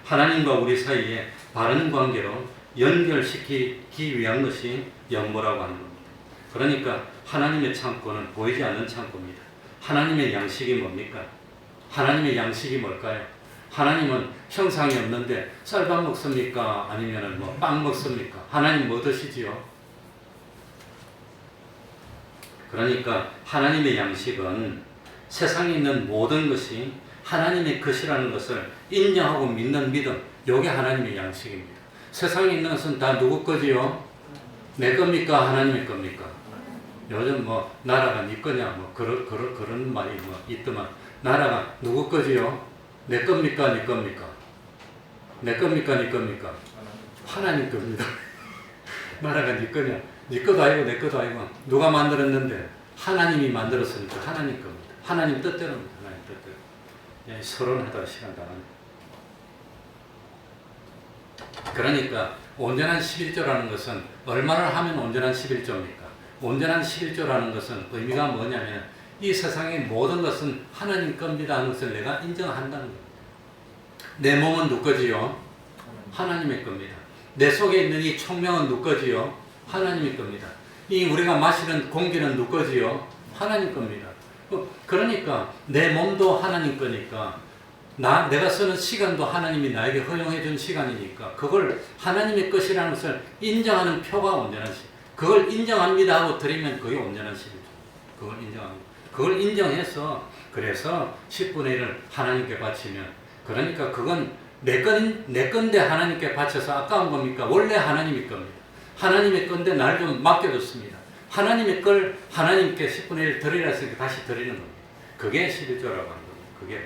하나님과 우리 사이에 바른 관계로 연결시키기 위한 것이 영모라고 하는 겁니다. 그러니까 하나님의 창고는 보이지 않는 창고입니다. 하나님의 양식이 뭡니까? 하나님의 양식이 뭘까요? 하나님은 형상이 없는데 쌀밥 먹습니까? 아니면 뭐 빵 먹습니까? 하나님 뭐 드시지요? 그러니까 하나님의 양식은 세상에 있는 모든 것이 하나님의 것이라는 것을 인정하고 믿는 믿음, 이게 하나님의 양식입니다. 세상에 있는 것은 다 누구 거지요? 내 겁니까? 하나님의 겁니까? 요즘 뭐 나라가 네 거냐 뭐 그런 말이 뭐 있더만 나라가 누구 거지요? 내 겁니까? 네 겁니까? 내 겁니까? 네 겁니까? 하나님 겁니다. 나라가 네 거냐? 네 것도 아니고 내 것도 아니고 누가 만들었는데 하나님이 만들었으니까 하나님 겁니다. 하나님 뜻대로입니다. 하나님 뜻대로. 예, 서론하다 시간 다 갑니다. 그러니까 온전한 11조라는 것은 얼마를 하면 온전한 11조입니까? 온전한 11조라는 것은 의미가 뭐냐면 이 세상의 모든 것은 하나님 겁니다 하는 것을 내가 인정한다는 겁니다. 내 몸은 누구 거지요? 하나님의 겁니다. 내 속에 있는 이 총명은 누구 거지요? 하나님의 겁니다. 이 우리가 마시는 공기는 누구 거지요? 하나님 겁니다. 그러니까 내 몸도 하나님 거니까 내가 쓰는 시간도 하나님이 나에게 허용해 준 시간이니까 그걸 하나님의 것이라는 것을 인정하는 표가 온전한 시. 그걸 인정합니다 하고 드리면 그게 온전한 시죠. 그걸 인정합니다. 그걸 인정해서 그래서 10분의 1을 하나님께 바치면 그러니까 그건 내 건데 하나님께 바쳐서 아까운 겁니까? 원래 하나님의 겁니다. 하나님의 건데 날 좀 맡겨뒀습니다. 하나님의 걸 하나님께 10분의 1 드리라 했으니까 다시 드리는 겁니다. 그게 11조라고 하는 겁니다. 그게.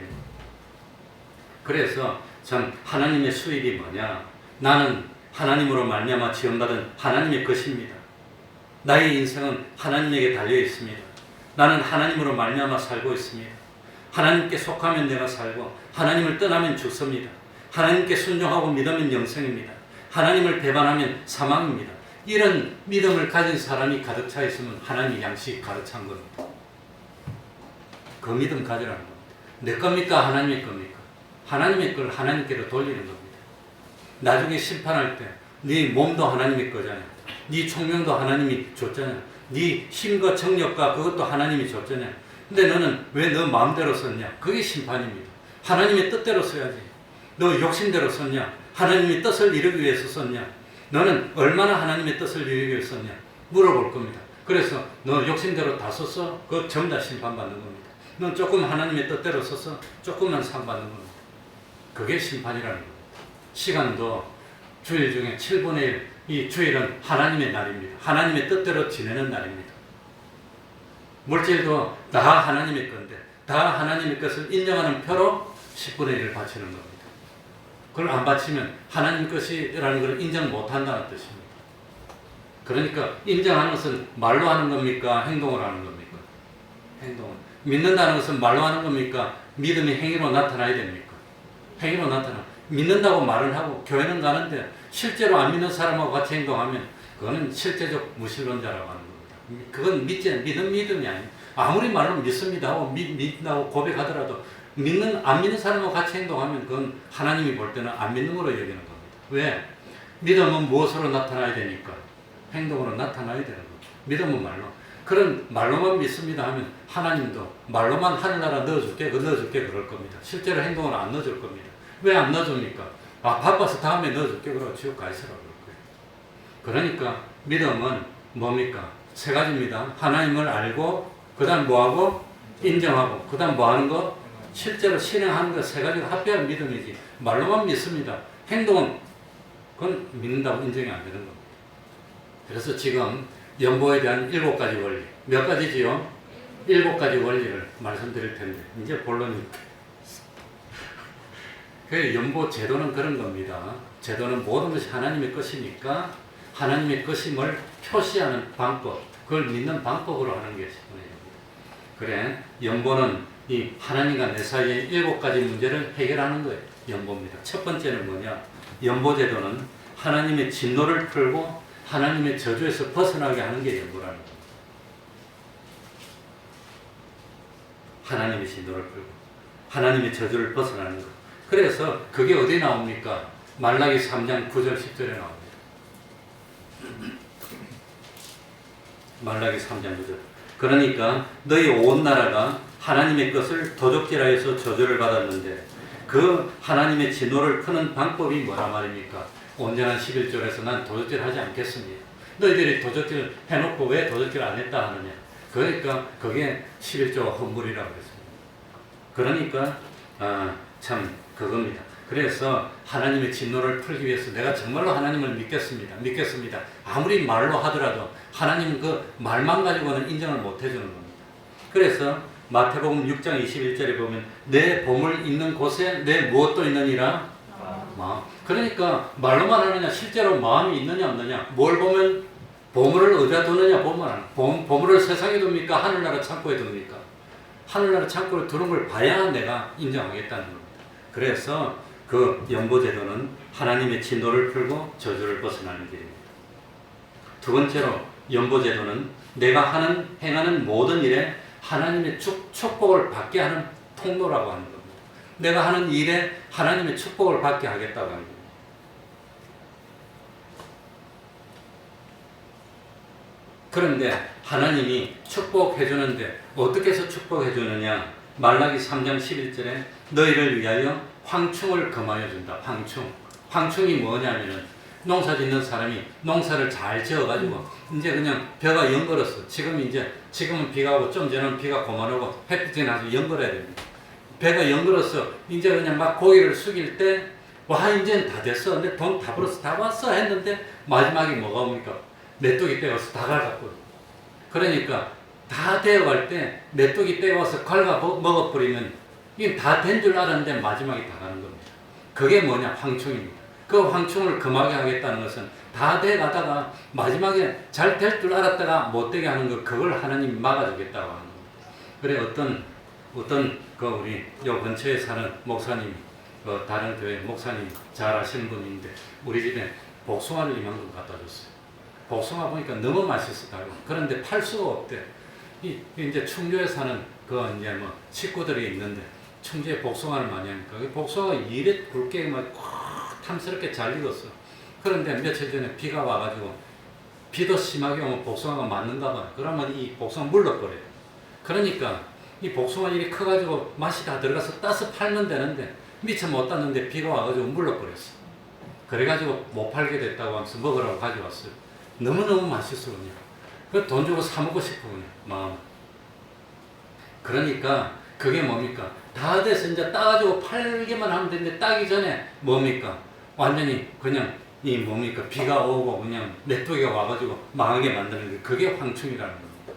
그래서 전 하나님의 수입이 뭐냐? 나는 하나님으로 말미암아 지원받은 하나님의 것입니다. 나의 인생은 하나님에게 달려 있습니다. 나는 하나님으로 말미암아 살고 있습니다. 하나님께 속하면 내가 살고 하나님을 떠나면 죽습니다. 하나님께 순종하고 믿으면 영생입니다. 하나님을 배반하면 사망입니다. 이런 믿음을 가진 사람이 가득 차 있으면 하나님의 양식이 가득 찬 겁니다. 그 믿음 가지라는 겁니다. 내 겁니까? 하나님의 겁니까? 하나님의 걸 하나님께로 돌리는 겁니다. 나중에 심판할 때 네 몸도 하나님의 거잖아요. 네 총명도 하나님이 줬잖아요. 네 힘과 정력과 그것도 하나님이 줬잖아요. 근데 너는 왜 너 마음대로 썼냐? 그게 심판입니다. 하나님의 뜻대로 써야지. 너 욕심대로 썼냐? 하나님의 뜻을 이루기 위해서 썼냐? 너는 얼마나 하나님의 뜻을 이루기 위해서 썼냐? 물어볼 겁니다. 그래서 너 욕심대로 다 썼어? 그거 전부 다 심판받는 겁니다. 넌 조금 하나님의 뜻대로 썼어? 조금만 상받는 겁니다. 그게 심판이라는 겁니다. 시간도 주일 중에 7분의 1, 이 주일은 하나님의 날입니다. 하나님의 뜻대로 지내는 날입니다. 물질도 다 하나님의 건데 다 하나님의 것을 인정하는 표로 10분의 1을 바치는 겁니다. 그걸 안 바치면 하나님 것이라는 걸 인정 못한다는 뜻입니다. 그러니까 인정하는 것은 말로 하는 겁니까? 행동으로 하는 겁니까? 행동을. 믿는다는 것은 말로 하는 겁니까? 믿음이 행위로 나타나야 됩니까? 행위로 나타나. 믿는다고 말을 하고 교회는 가는데 실제로 안 믿는 사람하고 같이 행동하면 그거는 실제적 무신론자라고 하는 겁니다. 그건 믿음이 아니에요. 아무리 말로 믿습니다 하고 믿는다고 고백하더라도 안 믿는 사람하고 같이 행동하면 그건 하나님이 볼 때는 안 믿는 거로 여기는 겁니다. 왜? 믿음은 무엇으로 나타나야 되니까? 행동으로 나타나야 되는 거죠. 믿음은 말로. 그런 말로만 믿습니다 하면 하나님도 말로만 하늘나라 넣어줄게 그럴 겁니다. 실제로 행동을 안 넣어줄 겁니다. 왜 안 넣어줍니까? 바빠서 다음에 넣어줄게 그러고 지옥 가 있으라고 그럴 거예요. 그러니까 믿음은 뭡니까? 세 가지입니다. 하나님을 알고 그 다음 뭐하고? 인정하고 그 다음 뭐하는 거? 실제로 실행하는 거 세 가지가 합해야 믿음이지. 말로만 믿습니다. 행동은 그건 믿는다고 인정이 안 되는 겁니다. 그래서 지금 연보에 대한 7가지 원리. 몇 가지지요? 7가지 원리를 말씀드릴 텐데 이제 본론입니다. 그 연보 제도는 그런 겁니다. 제도는 모든 것이 하나님의 것이니까 하나님의 것임을 표시하는 방법, 그걸 믿는 방법으로 하는 게 연보입니다. 그래, 연보는 이 하나님과 내 사이의 7가지 문제를 해결하는 거예요. 연보입니다. 첫 번째는 뭐냐? 연보 제도는 하나님의 진노를 풀고 하나님의 저주에서 벗어나게 하는 게 연보라는 겁니다. 하나님의 진노를 풀고 하나님의 저주를 벗어나는 것. 그래서 그게 어디 나옵니까? 말라기 3장 9절 10절에 나옵니다. 말라기 3장 9절. 그러니까 너희 온 나라가 하나님의 것을 도적질하여서 저주를 받았는데 그 하나님의 진노를 푸는 방법이 뭐란 말입니까? 온전한 11절에서 난 도적질 하지 않겠습니다. 너희들이 도적질 해놓고 왜 도적질 안 했다 하느냐? 그러니까 그게 11조 헌물이라고 그랬습니다. 그러니까 참 그겁니다. 그래서 하나님의 진노를 풀기 위해서 내가 정말로 하나님을 믿겠습니다. 아무리 말로 하더라도 하나님은 그 말만 가지고는 인정을 못 해주는 겁니다. 그래서 마태복음 6장 21절에 보면 내 보물 있는 곳에 내 무엇도 있느니라? 마음. 그러니까 말로만 하느냐 실제로 마음이 있느냐 없느냐. 뭘 보면 보물을 어디다 두느냐 보면 보물을 세상에 둡니까? 하늘나라 창고에 둡니까? 하늘나라 창고에 두는 걸 봐야 내가 인정하겠다는 겁니다. 그래서 그 연보제도는 하나님의 진노를 풀고 저주를 벗어나는 길입니다. 두 번째로 연보제도는 내가 행하는 모든 일에 하나님의 축복을 받게 하는 통로라고 하는 겁니다. 내가 하는 일에 하나님의 축복을 받게 하겠다고 하는 겁니다. 그런데 하나님이 축복해 주는데 어떻게 해서 축복해 주느냐? 말라기 3장 11절에 너희를 위하여 황충을 금하여 준다. 황충이 뭐냐면은 농사 짓는 사람이 농사를 잘 지어가지고 이제 그냥 벼가 연걸었어. 지금은 비가 오고 좀 전에는 비가 그만오고 햇빛이 나서 연걸어야 됩니다. 배가 연걸었어. 이제 그냥 막 고기를 숙일 때 와 이제는 다 됐어. 근데 돈 다 벌어서 다 왔어 했는데 마지막에 뭐가 옵니까? 메뚜기 떼어서 다 갈갔고. 그러니까 다 되어갈 때 메뚜기 떼어서 갈가 먹어버리면 이게 다 된 줄 알았는데 마지막에 다 가는 겁니다. 그게 뭐냐? 황충입니다. 그 황충을 금하게 하겠다는 것은 다 돼가다가 마지막에 잘 될 줄 알았다가 못 되게 하는 거, 그걸 하나님이 막아주겠다고 하는 겁니다. 그래 어떤 우리 요 근처에 사는 목사님, 다른 교회 목사님 잘 아시는 분인데 우리 집에 복숭아를 이만큼 갖다 줬어요. 복숭아 보니까 너무 맛있었다고. 그런데 팔 수가 없대. 이제 충주에 사는 이제 식구들이 있는데 충주에 복숭아를 많이 하니까 복숭아가 이래 굵게 막 탐스럽게 잘 익었어. 그런데 며칠 전에 비가 와가지고 비도 심하게 오면 복숭아가 맞는가 봐. 그러면 이 복숭아 물러버려요. 그러니까 이 복숭아 일이 커가지고 맛이 다 들어가서 따서 팔면 되는데 미처 못 땄는데 비가 와가지고 물러버렸어. 그래가지고 못 팔게 됐다고 하면서 먹으라고 가져왔어요. 너무너무 맛있어 그냥. 그 돈 주고 사 먹고 싶어 그냥 마음. 그러니까 그게 뭡니까? 다 돼서 이제 따가지고 팔기만 하면 되는데 따기 전에 뭡니까? 완전히 그냥 비가 오고 그냥 메뚜기가 와가지고 망하게 만드는 게 그게 황충이라는 겁니다.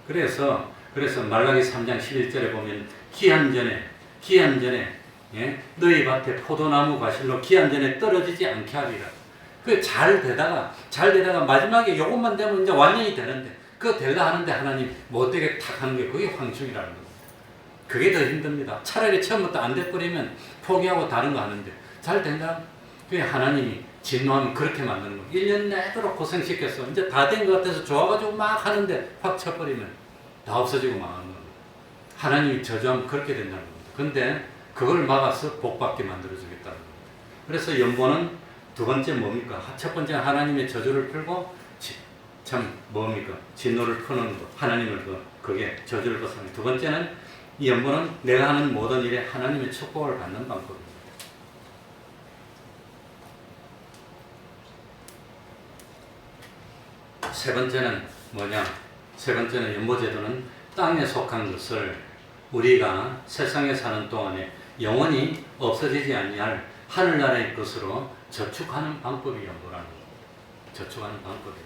그래서 그래서 말라기 3장 11절에 보면 기한 전에 예? 너희 밭에 포도나무 과실로 기한 전에 떨어지지 않게 하리라. 그 잘 되다가 마지막에 요것만 되면 이제 완전히 되는데 그거 되려 하는데 하나님 못되게 탁 하는 게 그게 황충이라는 겁니다. 그게 더 힘듭니다. 차라리 처음부터 안 돼버리면 포기하고 다른 거 하는데 잘 된다. 그게 하나님이 진노하면 그렇게 만드는 거예요. 1년 내도록 고생시켰어. 이제 다 된 것 같아서 좋아가지고 막 하는데 확 쳐버리면 다 없어지고 망하는 겁니다. 하나님이 저주하면 그렇게 된다는 겁니다. 근데 그걸 막아서 복받게 만들어주겠다는 겁니다. 그래서 연보는 두 번째 뭡니까? 첫 번째는 하나님의 저주를 풀고 참 뭡니까? 진노를 푸는 것. 하나님을 그게 저주를 벗어나는. 두 번째는 이 연보는 내가 하는 모든 일에 하나님의 축복을 받는 방법입니다. 세 번째는 뭐냐? 세 번째는 연보제도는 땅에 속한 것을 우리가 세상에 사는 동안에 영원히 없어지지 아니할 하늘나라의 것으로 저축하는 방법이 연보라는 겁니다. 저축하는 방법입니다.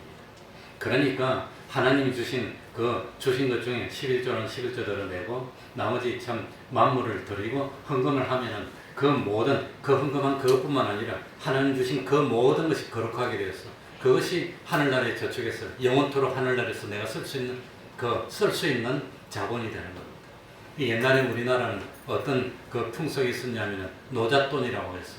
그러니까 하나님이 주신 것 중에 11조는 11조대로 내고 나머지 참 만물을 드리고 헌금을 하면은 그 모든 그 헌금한 그것뿐만 아니라 하나님 주신 그 모든 것이 거룩하게 되었어. 그것이 하늘나라에 저축해서 영원토록 하늘나라에서 내가 쓸 수 있는 자본이 되는 겁니다. 옛날에 우리나라는 어떤 그 풍속이 있었냐면 노잣돈이라고 했어.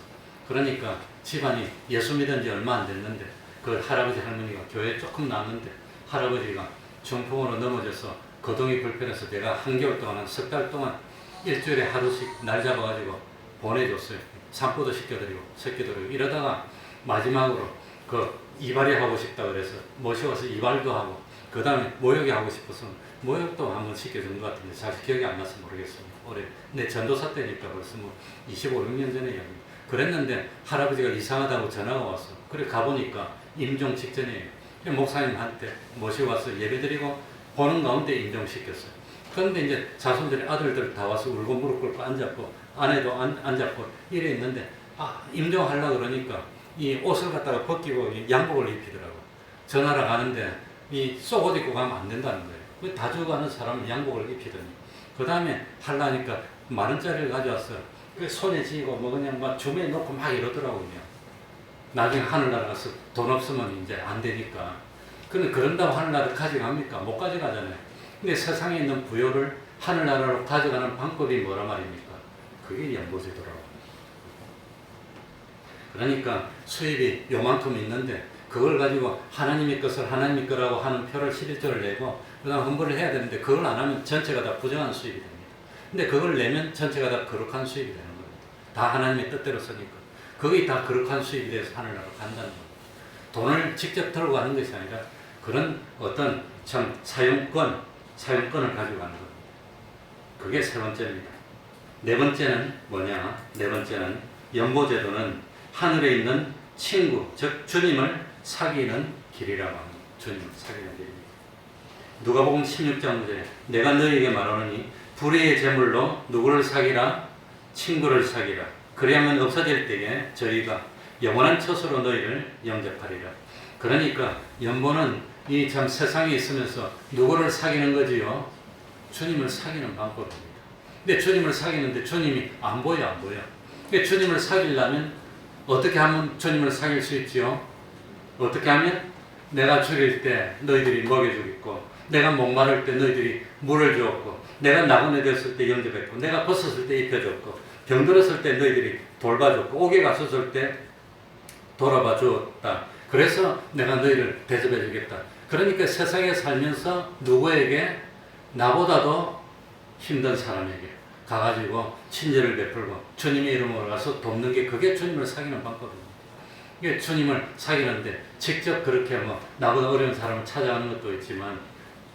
그러니까 집안이 예수 믿은 지 얼마 안 됐는데 그 할아버지 할머니가 교회에 조금 남는데 할아버지가 중풍으로 넘어져서 거동이 불편해서 내가 한겨울 동안 한 석 달 동안 일주일에 하루씩 날 잡아가지고 보내줬어요. 산보도 시켜드리고 새끼들을 이러다가 마지막으로 그 이발이 하고 싶다 그래서 모셔와서 이발도 하고 그 다음에 모욕이 하고 싶어서 모욕도 한번 시켜준 것 같은데 사실 기억이 안 나서 모르겠습니다. 올해 내 전도사 때니까 벌써 뭐 25, 6년 전에 이야기. 그랬는데 할아버지가 이상하다고 전화가 왔어. 그래 가보니까 임종 직전이에요. 목사님한테 모시고 와서 예배드리고 보는 가운데 임종시켰어요. 그런데 이제 자손들이 아들들 다 와서 울고 무릎 꿇고 앉았고 아내도 앉았고 이래 있는데 임종하려고 그러니까 이 옷을 갖다가 벗기고 양복을 입히더라고. 전화를 가는데 이 속옷 입고 가면 안 된다는 거예요. 다 죽어가는 사람은 양복을 입히더니 그 다음에 하려니까 10,000원짜리를 가져왔어. 그 손에 쥐고 뭐 그냥 막 주머니에 넣고 막 이러더라고요. 나중에 하늘나라 가서 돈 없으면 이제 안 되니까. 근데 그런다고 하늘나라 가져갑니까? 못 가져가잖아요. 근데 세상에 있는 부요를 하늘나라로 가져가는 방법이 뭐란 말입니까? 그게 연보제도라고. 그러니까 수입이 요만큼 있는데 그걸 가지고 하나님의 것을 하나님의 거라고 하는 표를 11조를 내고 그 다음 헌금을 해야 되는데 그걸 안 하면 전체가 다 부정한 수입이 됩니다. 근데 그걸 내면 전체가 다 거룩한 수입이 되는 겁니다. 다 하나님의 뜻대로 쓰니까. 그게 다 거룩한 수입이 돼서 하늘나라로 간다는 겁니다. 돈을 직접 들고 가는 것이 아니라 그런 어떤 참 사용권을 가지고 가는 겁니다. 그게 세 번째입니다. 네 번째는 뭐냐? 네 번째는 연보제도는 하늘에 있는 친구, 즉 주님을 사귀는 길이라고 합니다. 주님을 사귀는 길입니다. 누가복음 16장 9절에 내가 너희에게 말하노니 불의의 제물로 누구를 사귀라? 친구를 사귀라. 그리하면 없어질 때에 저희가 영원한 처소로 너희를 영접하리라. 그러니까 연보는 이 참 세상에 있으면서 누구를 사귀는 거지요? 주님을 사귀는 방법입니다. 근데 주님을 사귀는데 주님이 안 보여. 근데 주님을 사귀려면 어떻게 하면 주님을 사귈 수 있지요? 어떻게 하면 내가 죽일 때 너희들이 먹여주겠고 내가 목마를 때 너희들이 물을 주었고 내가 나그네되었을 때 영접했고 내가 벗었을 때 입혀줬고 병들었을 때 너희들이 돌봐줬고 옥에 갔었을 때 돌아봐 주었다. 그래서 내가 너희를 대접해주겠다. 그러니까 세상에 살면서 누구에게 나보다도 힘든 사람에게 가가지고 친절을 베풀고 주님의 이름으로 가서 돕는 게 그게 주님을 사귀는 방법입니다. 이게 주님을 사귀는데 직접 그렇게 뭐 나보다 어려운 사람을 찾아가는 것도 있지만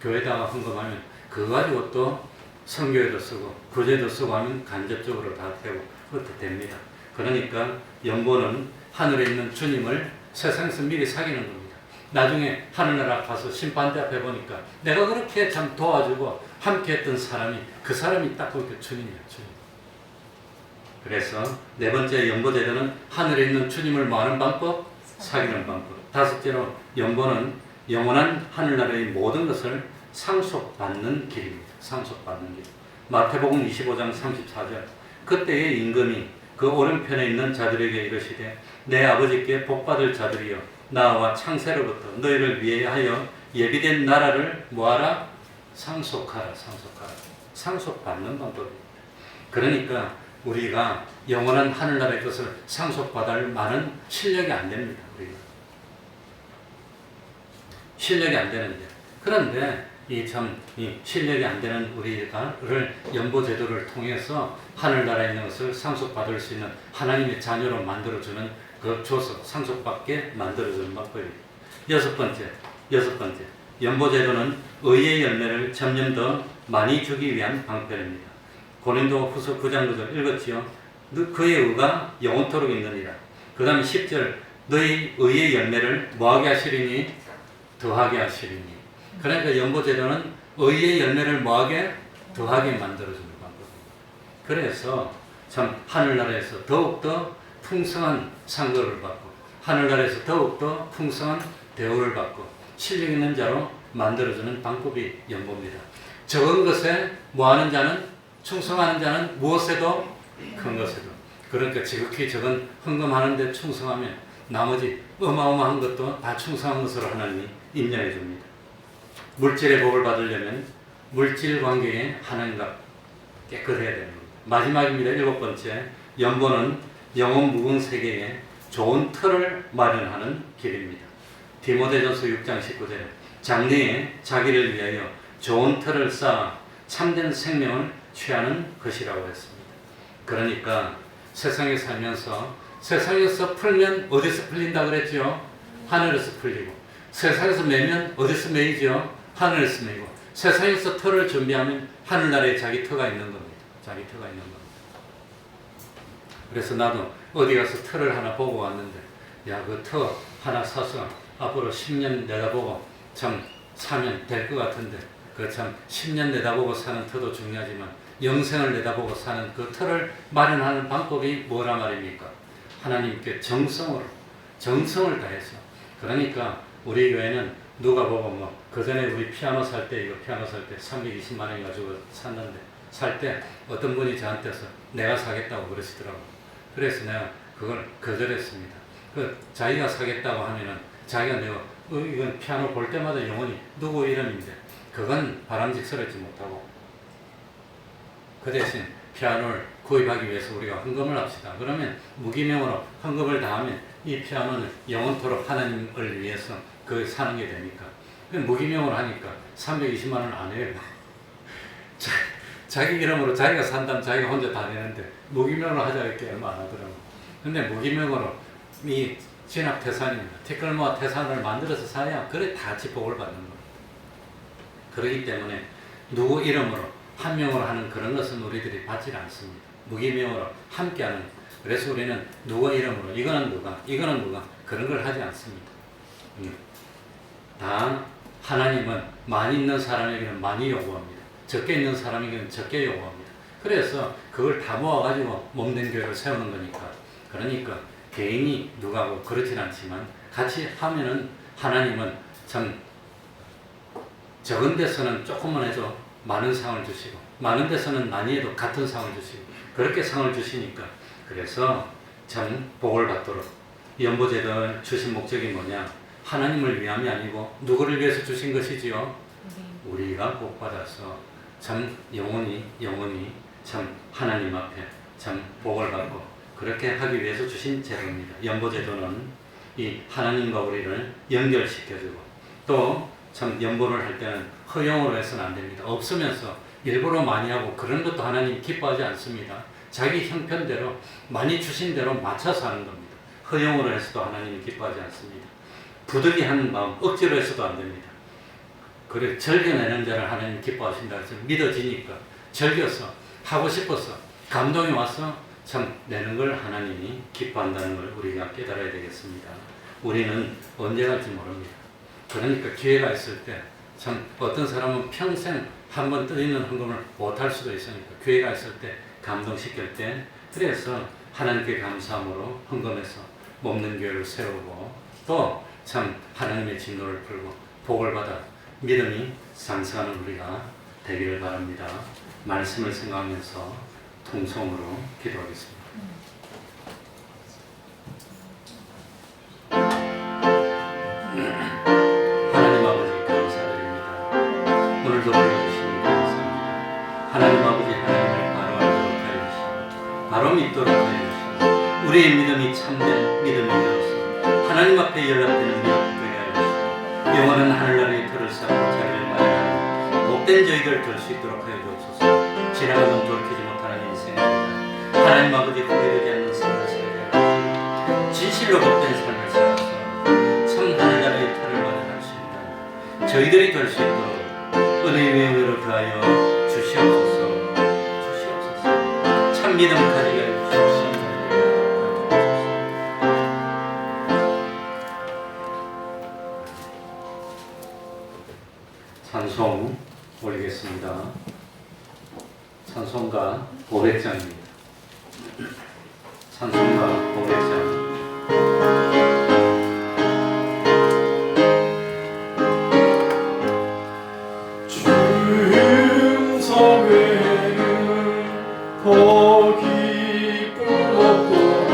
교회다가 헌금하면 그거 가지고 또 선교에도 쓰고 구제도 쓰고 하면 간접적으로 다 되고 그것도 됩니다. 그러니까 연보는 하늘에 있는 주님을 세상에서 미리 사귀는 겁니다. 나중에 하늘나라 가서 심판대 앞에 보니까 내가 그렇게 참 도와주고 함께 했던 사람이 그 사람이 딱 그렇게 주님이야. 주님. 그래서 네 번째 연보제도는 하늘에 있는 주님을 뭐하는 방법? 사귀는 방법. 다섯째로 연보는 영원한 하늘나라의 모든 것을 상속받는 길입니다. 상속받는 길. 마태복음 25장 34절. 그때의 임금이 그 오른편에 있는 자들에게 이르시되 내 아버지께 복받을 자들이여 나와 창세로부터 너희를 위하여 예비된 나라를 뭐하라? 상속하라. 상속받는 방법입니다. 그러니까 우리가 영원한 하늘나라의 것을 상속받을 만한 실력이 안 됩니다. 우리가 실력이 안 되는데, 그런데 이 실력이 안 되는 우리를 연보제도를 통해서 하늘나라에 있는 것을 상속받을 수 있는 하나님의 자녀로 만들어주는 그 조석, 상속받게 만들어주는 방법입니다. 여섯 번째, 연보제도는 의의 열매를 점점 더 많이 주기 위한 방편입니다. 고린도 후서 9장 9절 읽었지요? 그의 의가 영원토록 있느니라. 그 다음에 10절, 너희 의의 열매를 뭐하게 하시리니? 더하게 하시리니. 그러니까 연보제도는 의의 열매를 뭐하게? 더하게 만들어주는 방법입니다. 그래서 참 하늘나라에서 더욱더 풍성한 상급을 받고 하늘나라에서 더욱더 풍성한 대우를 받고 실력 있는 자로 만들어주는 방법이 연보입니다. 적은 것에 뭐하는 자는, 충성하는 자는 무엇에도 큰 것에도. 그러니까 지극히 적은 헌금하는 데 충성하면 나머지 어마어마한 것도 다 충성한 것으로 하나님이 인정해 줍니다. 물질의 복을 받으려면 물질 관계에 하나님과 깨끗해야 되는 겁니다. 마지막입니다. 일곱 번째, 연보는 영혼 무궁 세계에 좋은 틀을 마련하는 길입니다. 디모데전서 6장 19절에 장래에 자기를 위하여 좋은 틀을 쌓아 참된 생명을 취하는 것이라고 했습니다. 그러니까 세상에 살면서 세상에서 풀면 어디서 풀린다 그랬죠? 하늘에서 풀리고, 세상에서 매면 어디서 매이죠? 하늘에서 매고, 세상에서 터를 준비하면 하늘나라에 자기 터가 있는 겁니다. 자기 터가 있는 겁니다. 그래서 나도 어디 가서 터를 하나 보고 왔는데, 야, 그 터 하나 사서 앞으로 10년 내다보고 참 사면 될 것 같은데, 그 참 10년 내다보고 사는 터도 중요하지만 영생을 내다보고 사는 그 터를 마련하는 방법이 뭐라 말입니까? 하나님께 정성을 다해서. 그러니까 우리 교회는 누가 보고 그 전에 우리 피아노 살 때 320만 원 가지고 샀는데, 살 때 어떤 분이 저한테서 내가 사겠다고 그러시더라고요. 그래서 내가 그걸 거절했습니다. 자기가 사겠다고 하면은 자기가 내가 이건 피아노 볼 때마다 영원히 누구 이름인데 그건 바람직스럽지 못하고, 그 대신 피아노를 구입하기 위해서 우리가 헌금을 합시다. 그러면 무기명으로 헌금을 다하면 이 피아노는 영원토록 하나님을 위해서 사는 게 되니까. 무기명으로 하니까 320만 원 안 해요. 자기 이름으로 자기가 산다면 자기가 혼자 다 내는데 무기명으로 하자 이렇게 얼마 안 하더라고. 근데 무기명으로 이 진압 태산입니다. 티끌모아 태산을 만들어서 사야 그래 다 같이 복을 받는 겁니다. 그렇기 때문에 누구 이름으로 한 명으로 하는 그런 것은 우리들이 받지 않습니다. 무기명으로 함께하는. 그래서 우리는 누구 이름으로 이거는 누가 그런 걸 하지 않습니다. 다 하나님은 많이 있는 사람에게는 많이 요구합니다. 적게 있는 사람에게는 적게 요구합니다. 그래서 그걸 다 모아가지고 몸된 교회를 세우는 거니까. 그러니까 개인이 누가고 그렇진 않지만 같이 하면은 하나님은 참 적은 데서는 조금만 해도 많은 상을 주시고, 많은 데서는 많이 해도 같은 상을 주시고, 그렇게 상을 주시니까. 그래서 참 복을 받도록 연보제도를 주신 목적이 뭐냐? 하나님을 위함이 아니고 누구를 위해서 주신 것이지요? 우리가 복 받아서 참 영원히 참 하나님 앞에 참 복을 받고 그렇게 하기 위해서 주신 제도입니다. 연보제도는 이 하나님과 우리를 연결시켜주고, 또 참 연보를 할 때는 허용으로 해서는 안 됩니다. 없으면서 일부러 많이 하고 그런 것도 하나님 기뻐하지 않습니다. 자기 형편대로 많이 주신 대로 맞춰서 하는 겁니다. 허용으로 해서도 하나님이 기뻐하지 않습니다. 부득이 하는 마음 억지로 해서도 안 됩니다. 그래 즐겨내는 자를 하나님 기뻐하신다 해서 믿어지니까 즐겨서 하고 싶어서 감동이 와서 참 내는 걸 하나님이 기뻐한다는 걸 우리가 깨달아야 되겠습니다. 우리는 언제 갈지 모릅니다. 그러니까 기회가 있을 때 참 어떤 사람은 평생 한 번 드리는 헌금을 못할 수도 있으니까 기회가 있을 때 감동시킬 때, 그래서 하나님께 감사함으로 헌금해서 몸는 교회를 세우고, 또 참 하나님의 진노를 풀고 복을 받아 믿음이 상승하는 우리가 되기를 바랍니다. 말씀을 생각하면서 통성으로 기도하겠습니다. 하나님 아버지 감사드립니다. 오늘도 불러주시니 감사합니다. 하나님 아버지 하나님을 바로 알도록 하여 주시고 바로 믿도록 하여 주시고 우리의 믿음이 참된 믿음이 되어서 하나님 앞에 연락되는 믿음 되게 하여 주시고 영원한 하늘나라의 틀을 쌓고 자리를 마련하는 복된 저희들 될 수 있도록 하여 주옵소서. 지나가면 돌이키지 못하는 인생입니다. 하나님 아버지 후회되지 않는 삶을 살게 하여 주시고 진실로 복된 삶을 살아서 참 하늘나라의 틀을 마련할 수 있는 저희들이 될 수 있도록 은혜의 은혜로 더하여 주시옵소서. 참 믿음 가지게 하여 주시옵소서. 찬송 올리겠습니다. 찬송가 500장입니다. 찬송가 500장. 주성 외에는 더 기쁨 없도다.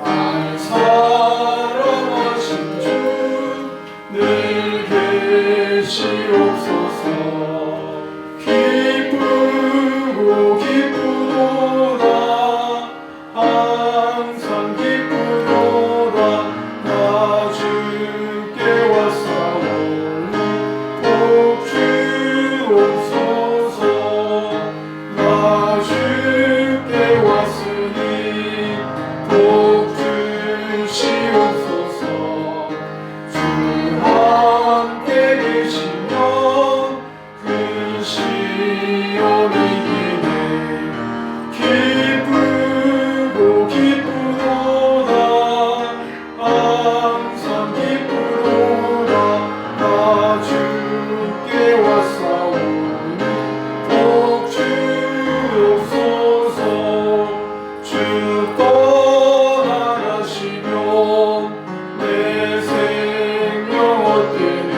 날 사랑하신 주 늘 계시옵소서. 기쁘고 기쁘도다. 항상 기쁘도다. 나 주께 왔사오니 복 주옵소서. 나 주께 왔으니 복 주시옵소서. 주 함께 계시면 근시험이 이기네. 기쁘고 기쁘도다. 항상 기쁘도다. 나 주께 왔사오니 복 주옵소서. 주 떠나가시면 내 생명 헛되네.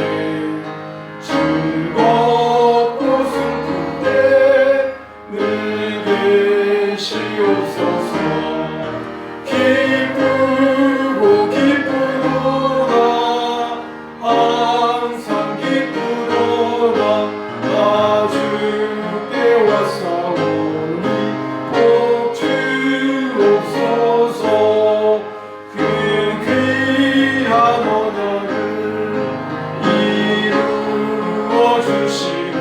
즐겁고 슬픈 때늘 계시옵소서. 기쁘고 기쁘도다. 항상 기쁘도다. 나 주께 왔사오니 복 주옵소서. 그 귀한 언약을 이루어 주시고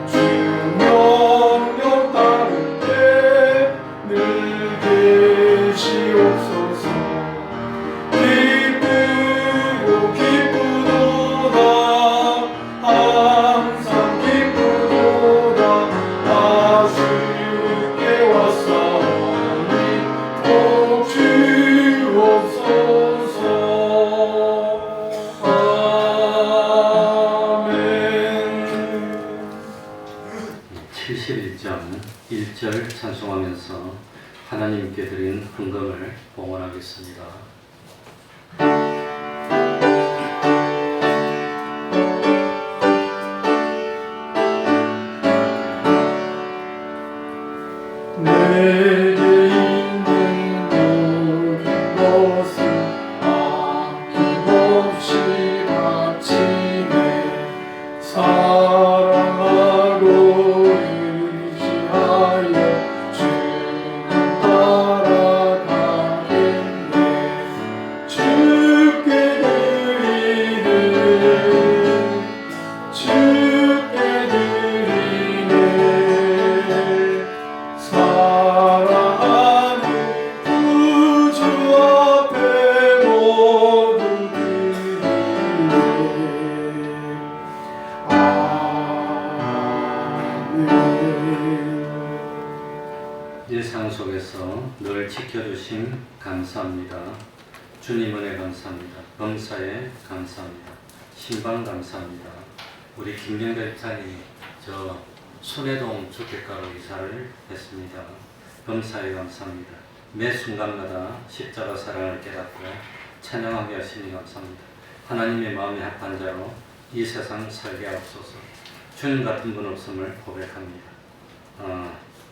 주 명령 따를 때 늘 계시옵소서. 기쁘고 기쁘도다. 항상 기쁘도다. 나 주께 왔사오니 복 주옵소서. 아멘. 71장 1절 찬송하면서 하나님께 드린 헌금을 봉헌하겠습니다. 내게 있는 모든 것을 아낌없이 바치네. 사랑하고 의지하여 주님 따라가겠네. 주께 드리네. 주께 드리네. 사랑하는 구주 앞에 모든 드리네. 아멘. 일상 속에서 늘 지켜주심 감사합니다. 주님 은혜 감사합니다. 범사에 감사합니다. 신방 감사합니다. 우리 김명대 집사님이 저 손해동 주택가로 이사를 했습니다. 범사에 감사합니다. 매 순간마다 십자가 사랑을 깨닫고 찬양하게 하시니 감사합니다. 하나님의 마음에 합한 자로 이 세상 살게 하옵소서. 주님 같은 분 없음을 고백합니다.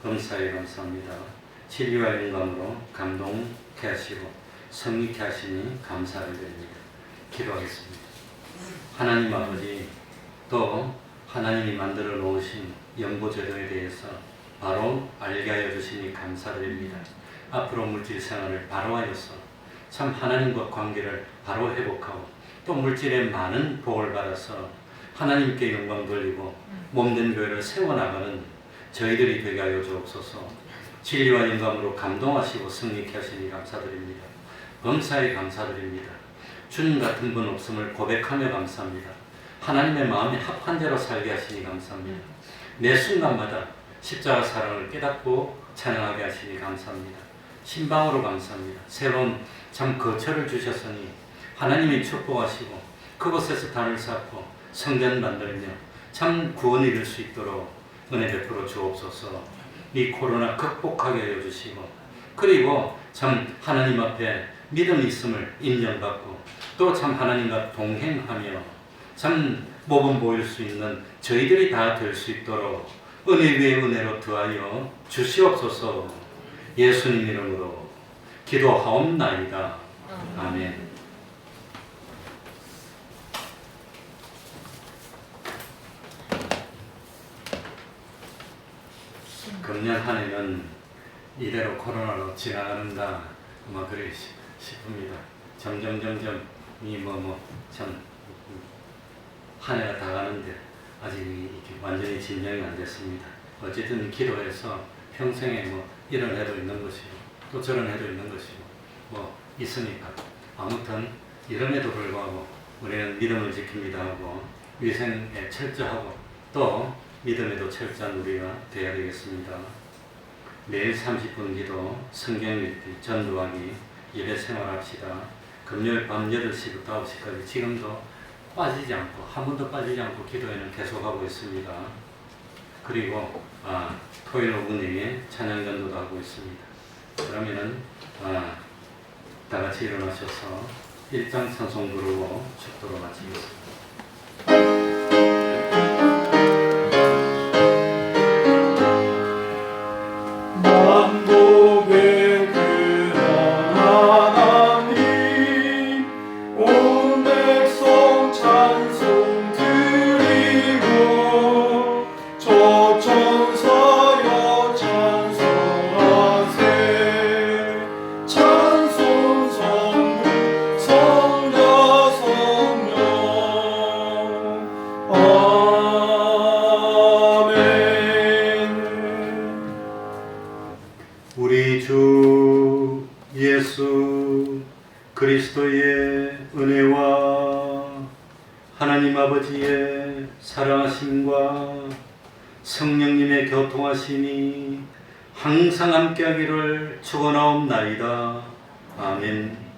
범사에 감사합니다. 진리와 영광으로 감동케 하시고 성립케 하시니 감사를 드립니다. 기도하겠습니다. 하나님 아버지, 또 하나님이 만들어 놓으신 연보제도에 대해서 바로 알게 하여 주시니 감사드립니다. 앞으로 물질 생활을 바로 하여서 참 하나님과 관계를 바로 회복하고 또 물질에 많은 복을 받아서 하나님께 영광 돌리고 몸된 교회를 세워나가는 저희들이 되게 하여 주옵소서. 진리와 영광으로 감동하시고 승리케 하시니 감사드립니다. 범사에 감사드립니다. 주님 같은 분 없음을 고백하며 감사합니다. 하나님의 마음에 합한 대로 살게 하시니 감사합니다. 매 순간마다 십자가 사랑을 깨닫고 찬양하게 하시니 감사합니다. 신방으로 감사합니다. 새로운 참 거처를 주셨으니 하나님이 축복하시고 그곳에서 단을 쌓고 성전 만들며 참 구원 이룰 수 있도록 은혜 베풀어 주옵소서. 이 코로나 극복하게 하여 주시고 그리고 참 하나님 앞에 믿음이 있음을 인정받고 또 참 하나님과 동행하며 참 모범 보일 수 있는 저희들이 다 될 수 있도록 은혜 위에 은혜로 더하여 주시옵소서. 예수님 이름으로 기도하옵나이다. 아멘. 금년 한 해는 이대로 코로나로 지나가는가 아마 그래 싶습니다. 점점 이 참 한 해가 다 가는데 아직 이렇게 완전히 진정이 안 됐습니다. 어쨌든 기도해서 평생에 이런 해도 있는 것이고 또 저런 해도 있는 것이고 있으니까 아무튼 이런에도 불구하고 우리는 믿음을 지킵니다 하고 위생에 철저하고 또 믿음에도 철저한 우리가 되어야 되겠습니다. 매일 30분 기도, 성경 읽기, 전도하기, 예배 생활합시다. 금요일 밤 8시부터 9시까지 지금도 빠지지 않고 한 번도 빠지지 않고 기도회는 계속하고 있습니다. 그리고 토요일 오후 내에 찬양 전도도 하고 있습니다. 그러면은 다 같이 일어나셔서 일장 찬송 부르고 축도로 마치겠습니다. 만복의 근한 하나님 온 백성 찬송 드리고 저 천사여 찬송하세 찬송 성부 성자 성령 우리 주 예수 그리스도의 은혜와 하나님 아버지의 사랑하심과 성령님의 교통하심이 항상 함께하기를 축원하옵나이다. 아멘.